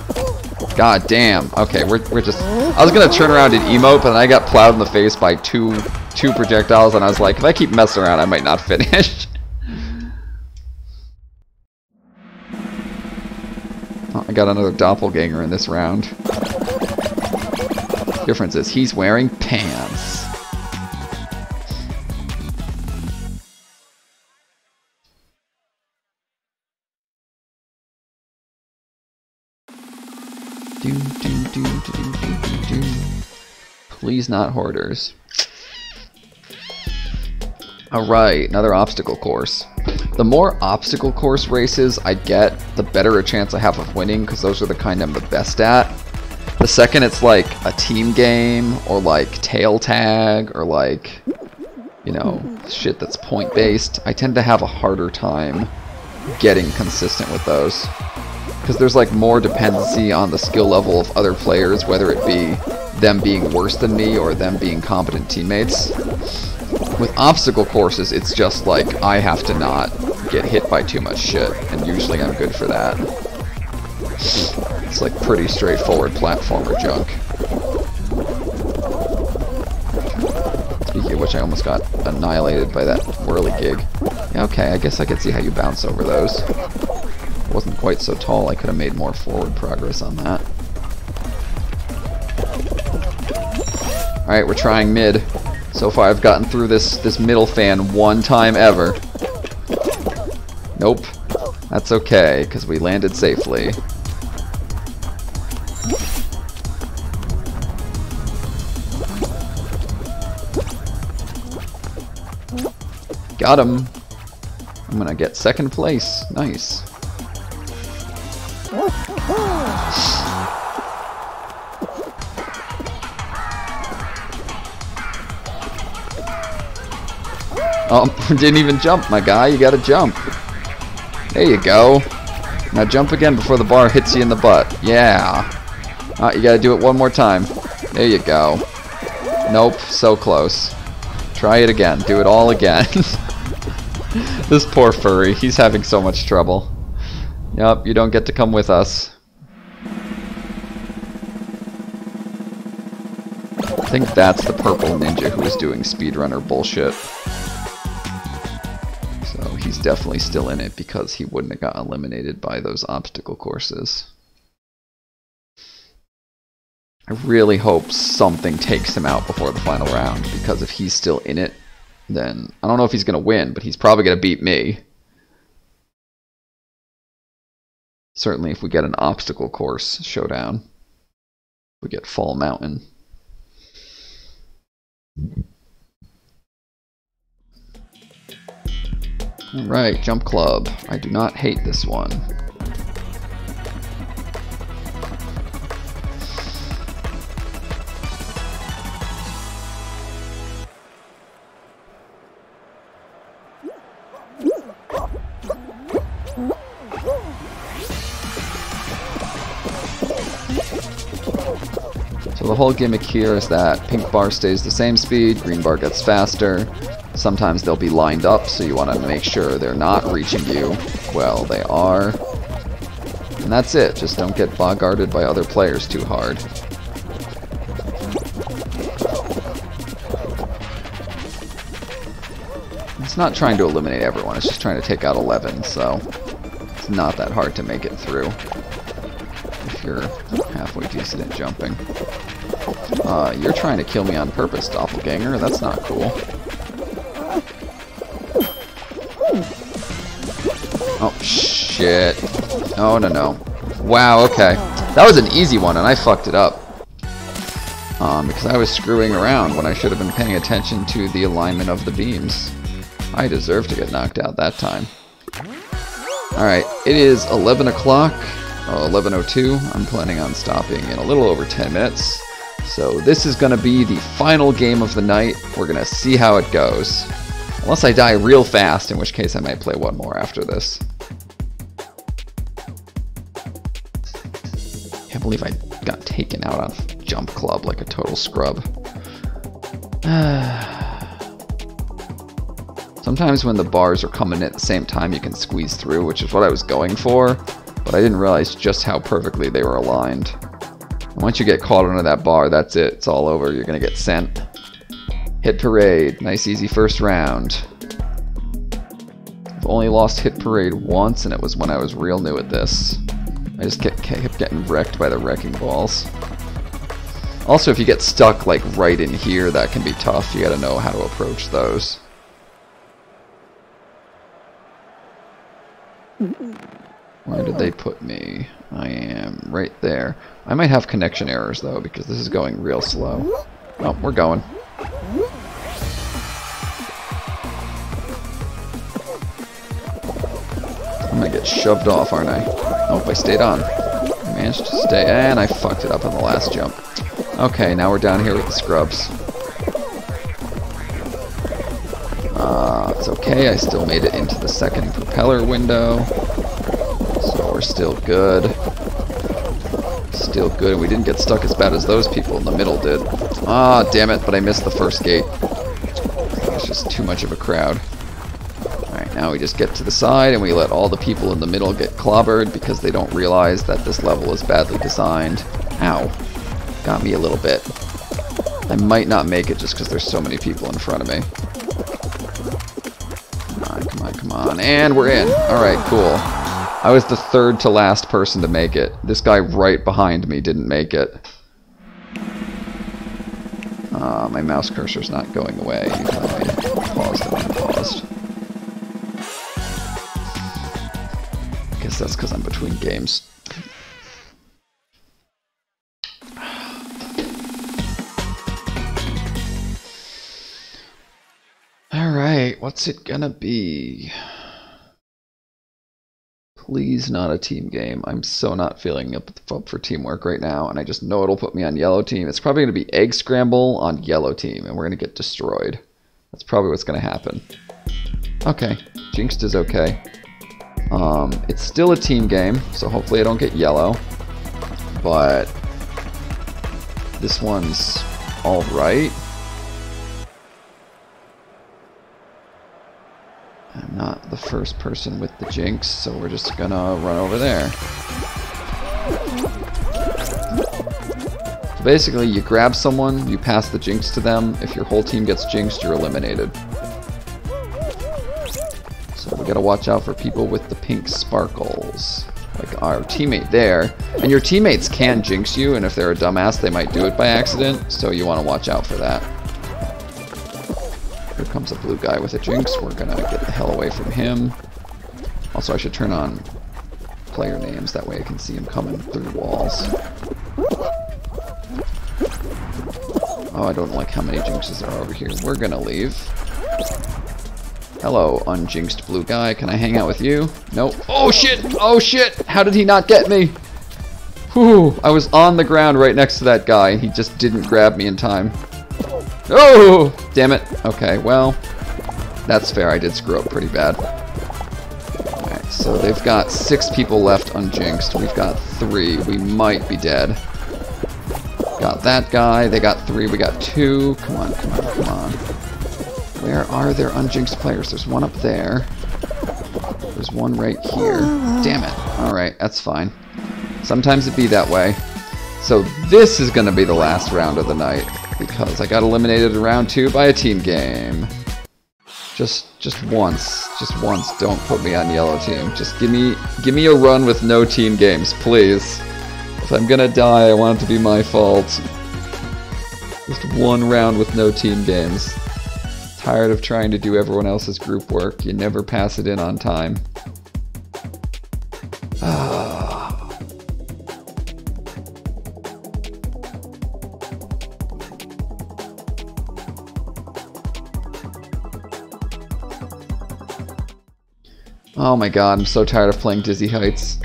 God damn. Okay, we're just... I was gonna turn around and emote, but then I got plowed in the face by two projectiles, and I was like, if I keep messing around, I might not finish. Oh, I got another doppelganger in this round. Difference is he's wearing pants. Please not hoarders. Alright, another obstacle course. The more obstacle course races I get, the better a chance I have of winning, because those are the kind I'm the best at. The second it's like a team game, or like tail tag, or like, you know, shit that's point based, I tend to have a harder time getting consistent with those. Because there's like more dependency on the skill level of other players, whether it be them being worse than me or them being competent teammates. With obstacle courses, it's just like I have to not get hit by too much shit, and usually I'm good for that. It's like pretty straightforward platformer junk. Speaking of which, I almost got annihilated by that whirligig. Yeah, okay, I guess I could see how you bounce over those. Wasn't quite so tall, I could have made more forward progress on that. Alright, we're trying mid. So far I've gotten through this middle fan one time ever. Nope. That's okay, because we landed safely. Got him! I'm gonna get second place. Nice. Oh, didn't even jump, my guy. You gotta jump. There you go. Now jump again before the bar hits you in the butt. Yeah. You gotta do it one more time. There you go. Nope, so close. Try it again. Do it all again. This poor furry. He's having so much trouble. Yup, you don't get to come with us. I think that's the purple ninja who is doing speedrunner bullshit. So he's definitely still in it because he wouldn't have got eliminated by those obstacle courses. I really hope something takes him out before the final round, because if he's still in it, then I don't know if he's going to win, but he's probably going to beat me. Certainly if we get an obstacle course showdown. We get Fall Mountain. Alright, Jump Club. I do not hate this one. So the whole gimmick here is that pink bar stays the same speed, green bar gets faster. Sometimes they'll be lined up, so you want to make sure they're not reaching you. Well, they are. And that's it, just don't get bogarted by other players too hard. It's not trying to eliminate everyone, it's just trying to take out 11, so it's not that hard to make it through if you're halfway decent at jumping. You're trying to kill me on purpose, doppelganger. That's not cool. Oh, shit. Oh, no. Wow, okay. That was an easy one, and I fucked it up. Because I was screwing around when I should have been paying attention to the alignment of the beams. I deserve to get knocked out that time. Alright, it is 11 o'clock, 11:02. I'm planning on stopping in a little over 10 minutes. So this is going to be the final game of the night. We're going to see how it goes. Unless I die real fast, in which case I might play one more after this. Can't believe I got taken out on Jump Club like a total scrub. Sometimes when the bars are coming in at the same time, you can squeeze through, which is what I was going for, but I didn't realize just how perfectly they were aligned. And once you get caught under that bar, that's it. It's all over. You're going to get sent. Hit Parade. Nice, easy first round. I've only lost Hit Parade once, and it was when I was real new at this. I just kept getting wrecked by the wrecking balls. Also, if you get stuck like right in here, that can be tough. You got to know how to approach those. Where did they put me? I am right there. I might have connection errors though, because this is going real slow. Oh, we're going. I'm gonna get shoved off, aren't I? Oh, I stayed on. I managed to stay, and I fucked it up on the last jump. Okay, now we're down here with the scrubs. It's okay, I still made it into the second propeller window. So we're still good. Still good, and we didn't get stuck as bad as those people in the middle did. Ah, damn it, but I missed the first gate. It's just too much of a crowd. Alright, now we just get to the side and we let all the people in the middle get clobbered because they don't realize that this level is badly designed. Ow. Got me a little bit. I might not make it just because there's so many people in front of me. Come on, and we're in. Alright, cool. I was the third to last person to make it. This guy right behind me didn't make it. My mouse cursor's not going away, even though I paused and unpaused. I guess that's because I'm between games. Alright, what's it gonna be? Please not a team game. I'm so not feeling up for teamwork right now, and I just know it'll put me on yellow team. It's probably going to be egg scramble on yellow team, and we're going to get destroyed. That's probably what's going to happen. Okay, Jinxed is okay. It's still a team game, so hopefully I don't get yellow. But this one's alright. I'm not the first person with the Jinx, so we're just gonna run over there. So basically, you grab someone, you pass the Jinx to them. If your whole team gets Jinxed, you're eliminated. So we gotta watch out for people with the pink sparkles. Like our teammate there. And your teammates can Jinx you, and if they're a dumbass, they might do it by accident, so you want to watch out for that. Here comes a blue guy with a Jinx. We're gonna get the hell away from him. Also, I should turn on player names. That way I can see him coming through walls. Oh, I don't like how many Jinxes are over here. We're gonna leave. Hello, unjinxed blue guy. Can I hang out with you? Nope. Oh shit! Oh shit! How did he not get me? Whew! I was on the ground right next to that guy, and he just didn't grab me in time. Oh! Damn it. Okay, well, that's fair. I did screw up pretty bad. Alright, so they've got 6 people left unjinxed. We've got 3. We might be dead. Got that guy. They got 3. We got 2. Come on, come on, come on. Where are their unjinxed players? There's one up there. There's one right here. Damn it. Alright, that's fine. Sometimes it be that way. So this is going to be the last round of the night, because I got eliminated in round 2 by a team game. Just once. Just once. Don't put me on yellow team. Just give me a run with no team games, please. If I'm gonna die, I want it to be my fault. Just one round with no team games. Tired of trying to do everyone else's group work. You never pass it in on time. Oh my god, I'm so tired of playing Dizzy Heights.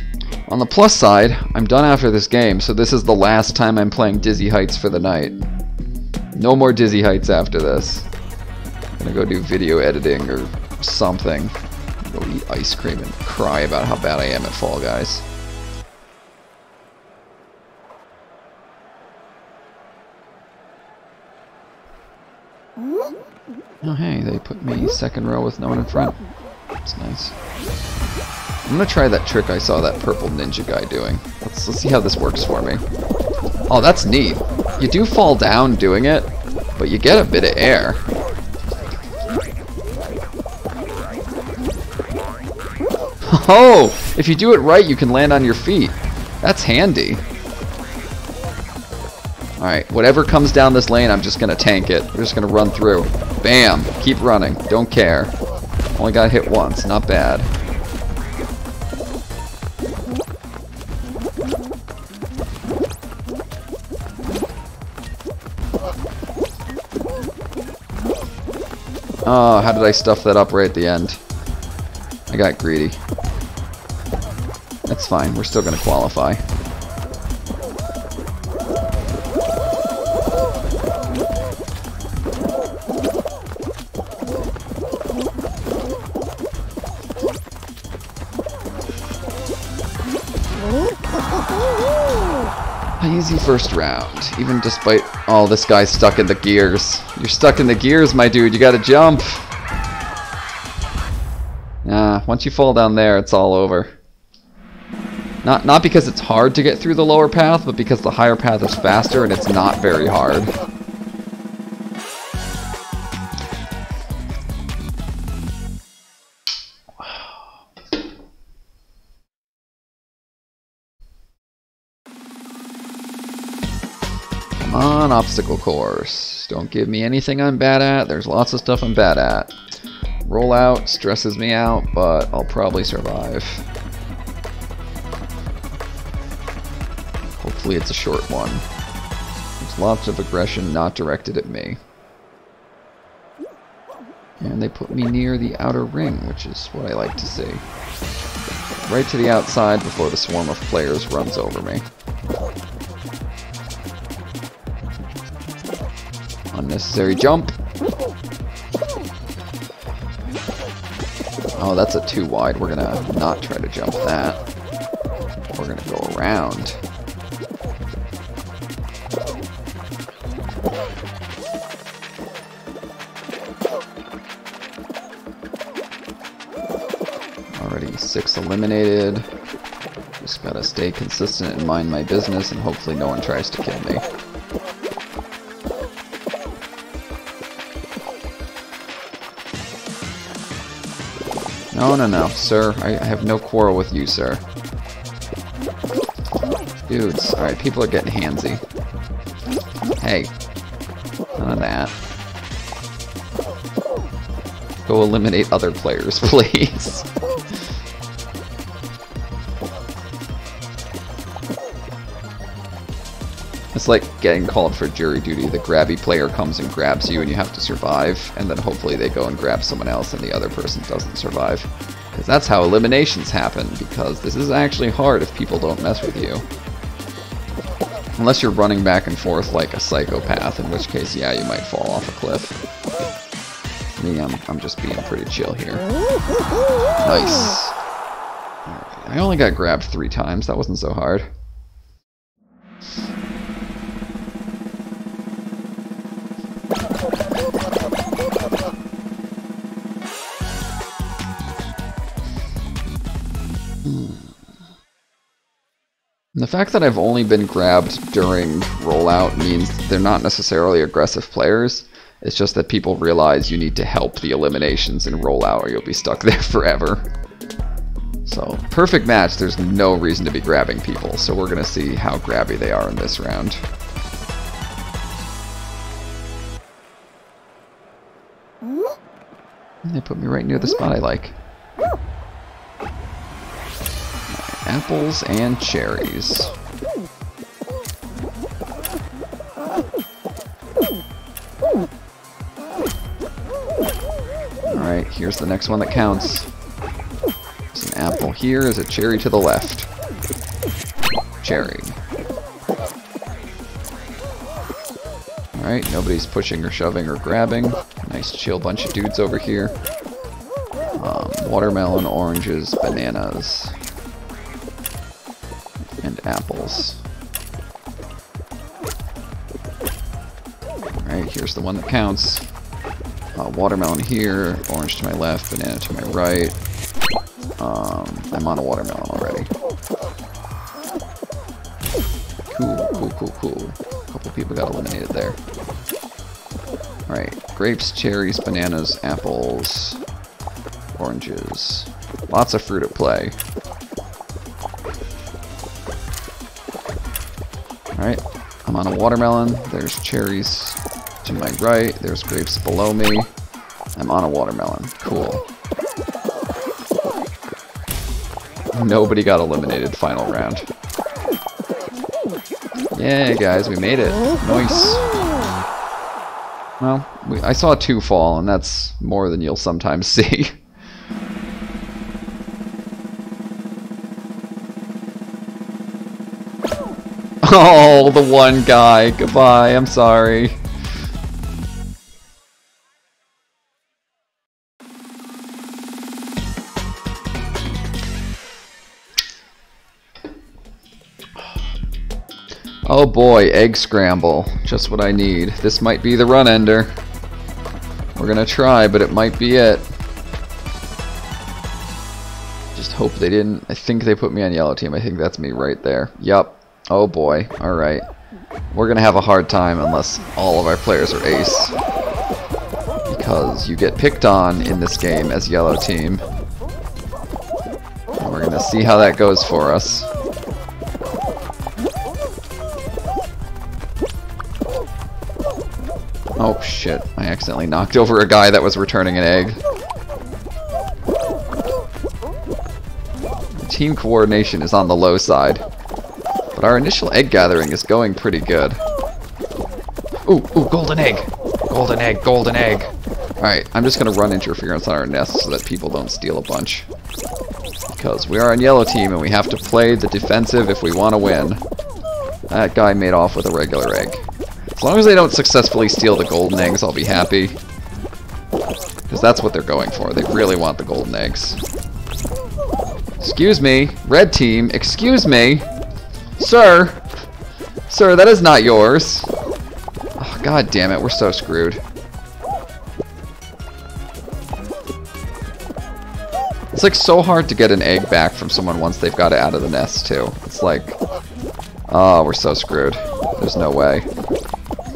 On the plus side, I'm done after this game, so this is the last time I'm playing Dizzy Heights for the night. No more Dizzy Heights after this. I'm gonna go do video editing or something. Go eat ice cream and cry about how bad I am at Fall Guys. Oh hey, they put me second row with no one in front. That's nice. I'm gonna try that trick I saw that purple ninja guy doing. Let's see how this works for me. Oh, that's neat. You do fall down doing it, but you get a bit of air. Oh! If you do it right, you can land on your feet. That's handy. Alright, whatever comes down this lane, I'm just gonna tank it. We're just gonna run through. Bam! Keep running. Don't care. Only got hit once. Not bad. Oh, how did I stuff that up right at the end? I got greedy. That's fine. We're still gonna qualify. Easy first round, even despite... Oh, this guy's stuck in the gears. You're stuck in the gears, my dude. You gotta jump. Nah, once you fall down there, it's all over. Not because it's hard to get through the lower path, but because the higher path is faster and it's not very hard. Come on, obstacle course. Don't give me anything I'm bad at. There's lots of stuff I'm bad at. Rollout stresses me out, but I'll probably survive. Hopefully it's a short one. There's lots of aggression not directed at me. And they put me near the outer ring, which is what I like to see. Right to the outside before the swarm of players runs over me. Unnecessary jump. Oh, that's a too wide. We're gonna not try to jump that. We're gonna go around. Already 6 eliminated. Just gotta stay consistent and mind my business, and hopefully no one tries to kill me. No, no, no, sir. I have no quarrel with you, sir. Dudes. Alright, people are getting handsy. Hey. None of that. Go eliminate other players, please. It's like getting called for jury duty. The grabby player comes and grabs you and you have to survive, and then hopefully they go and grab someone else and the other person doesn't survive. Because that's how eliminations happen, because this is actually hard if people don't mess with you. Unless you're running back and forth like a psychopath, in which case, yeah, you might fall off a cliff. Me, I'm just being pretty chill here. Nice. Alright, I only got grabbed 3 times, that wasn't so hard. And the fact that I've only been grabbed during rollout means they're not necessarily aggressive players. It's just that people realize you need to help the eliminations in rollout or you'll be stuck there forever. So, perfect match, there's no reason to be grabbing people, so we're gonna see how grabby they are in this round. And they put me right near the spot I like. Apples and cherries. Alright, here's the next one that counts. apple here. Is a cherry to the left. Cherry. Alright, nobody's pushing or shoving or grabbing. Nice chill bunch of dudes over here. Watermelon, oranges, bananas, and apples. Alright, here's the one that counts. Watermelon here, orange to my left, banana to my right. I'm on a watermelon already. Cool. A couple people got eliminated there. Alright, grapes, cherries, bananas, apples, oranges. Lots of fruit at play. Alright, I'm on a watermelon. There's cherries to my right. There's grapes below me. I'm on a watermelon. Cool. Nobody got eliminated final round. Yeah, guys, we made it. Nice. Well, I saw 2 fall, and that's more than you'll sometimes see. Oh, the one guy. Goodbye, I'm sorry. Oh boy, egg scramble. Just what I need. This might be the run ender. We're gonna try, but it might be it. Just hope they didn't. I think they put me on yellow team. I think that's me right there. Yup. Oh boy. Alright. We're gonna have a hard time unless all of our players are ace. Because you get picked on in this game as yellow team. And we're gonna see how that goes for us. Oh shit, I accidentally knocked over a guy that was returning an egg. Team coordination is on the low side. But our initial egg gathering is going pretty good. Ooh, golden egg! Golden egg, golden egg! Alright, I'm just gonna run interference on our nest so that people don't steal a bunch. Because we are on yellow team and we have to play the defensive if we want to win. That guy made off with a regular egg. As long as they don't successfully steal the golden eggs, I'll be happy. Because that's what they're going for. They really want the golden eggs. Excuse me, red team, excuse me. Sir! Sir, that is not yours. Oh, God damn it, we're so screwed. It's like so hard to get an egg back from someone once they've got it out of the nest too. It's like, oh, we're so screwed. There's no way.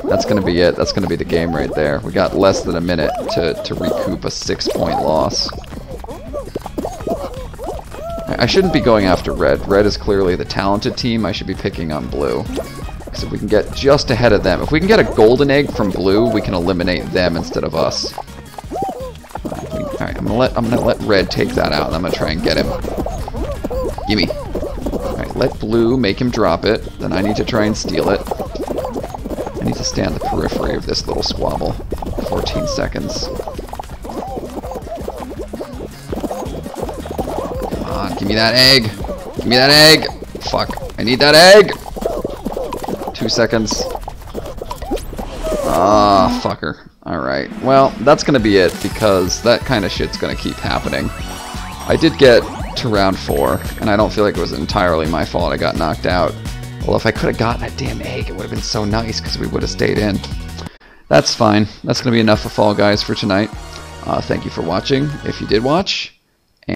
That's gonna be it. That's gonna be the game right there. We got less than a minute to recoup a 6-point loss. I shouldn't be going after red. Red is clearly the talented team. I should be picking on blue. Because if we can get just ahead of them, if we can get a golden egg from blue, we can eliminate them instead of us. Alright, I'm gonna let red take that out, and I'm gonna try and get him. Gimme. Alright, let blue make him drop it. Then I need to try and steal it. I need to stay on the periphery of this little squabble. 14 seconds. Come on, give me that egg! Give me that egg! Fuck, I need that egg! 2 seconds. Ah, fucker. Alright, well, that's gonna be it, because that kind of shit's gonna keep happening. I did get to round 4, and I don't feel like it was entirely my fault I got knocked out. Well, if I could have gotten that damn egg, it would have been so nice, because we would have stayed in. That's fine. That's going to be enough of Fall Guys for tonight. Thank you for watching. If you did watch,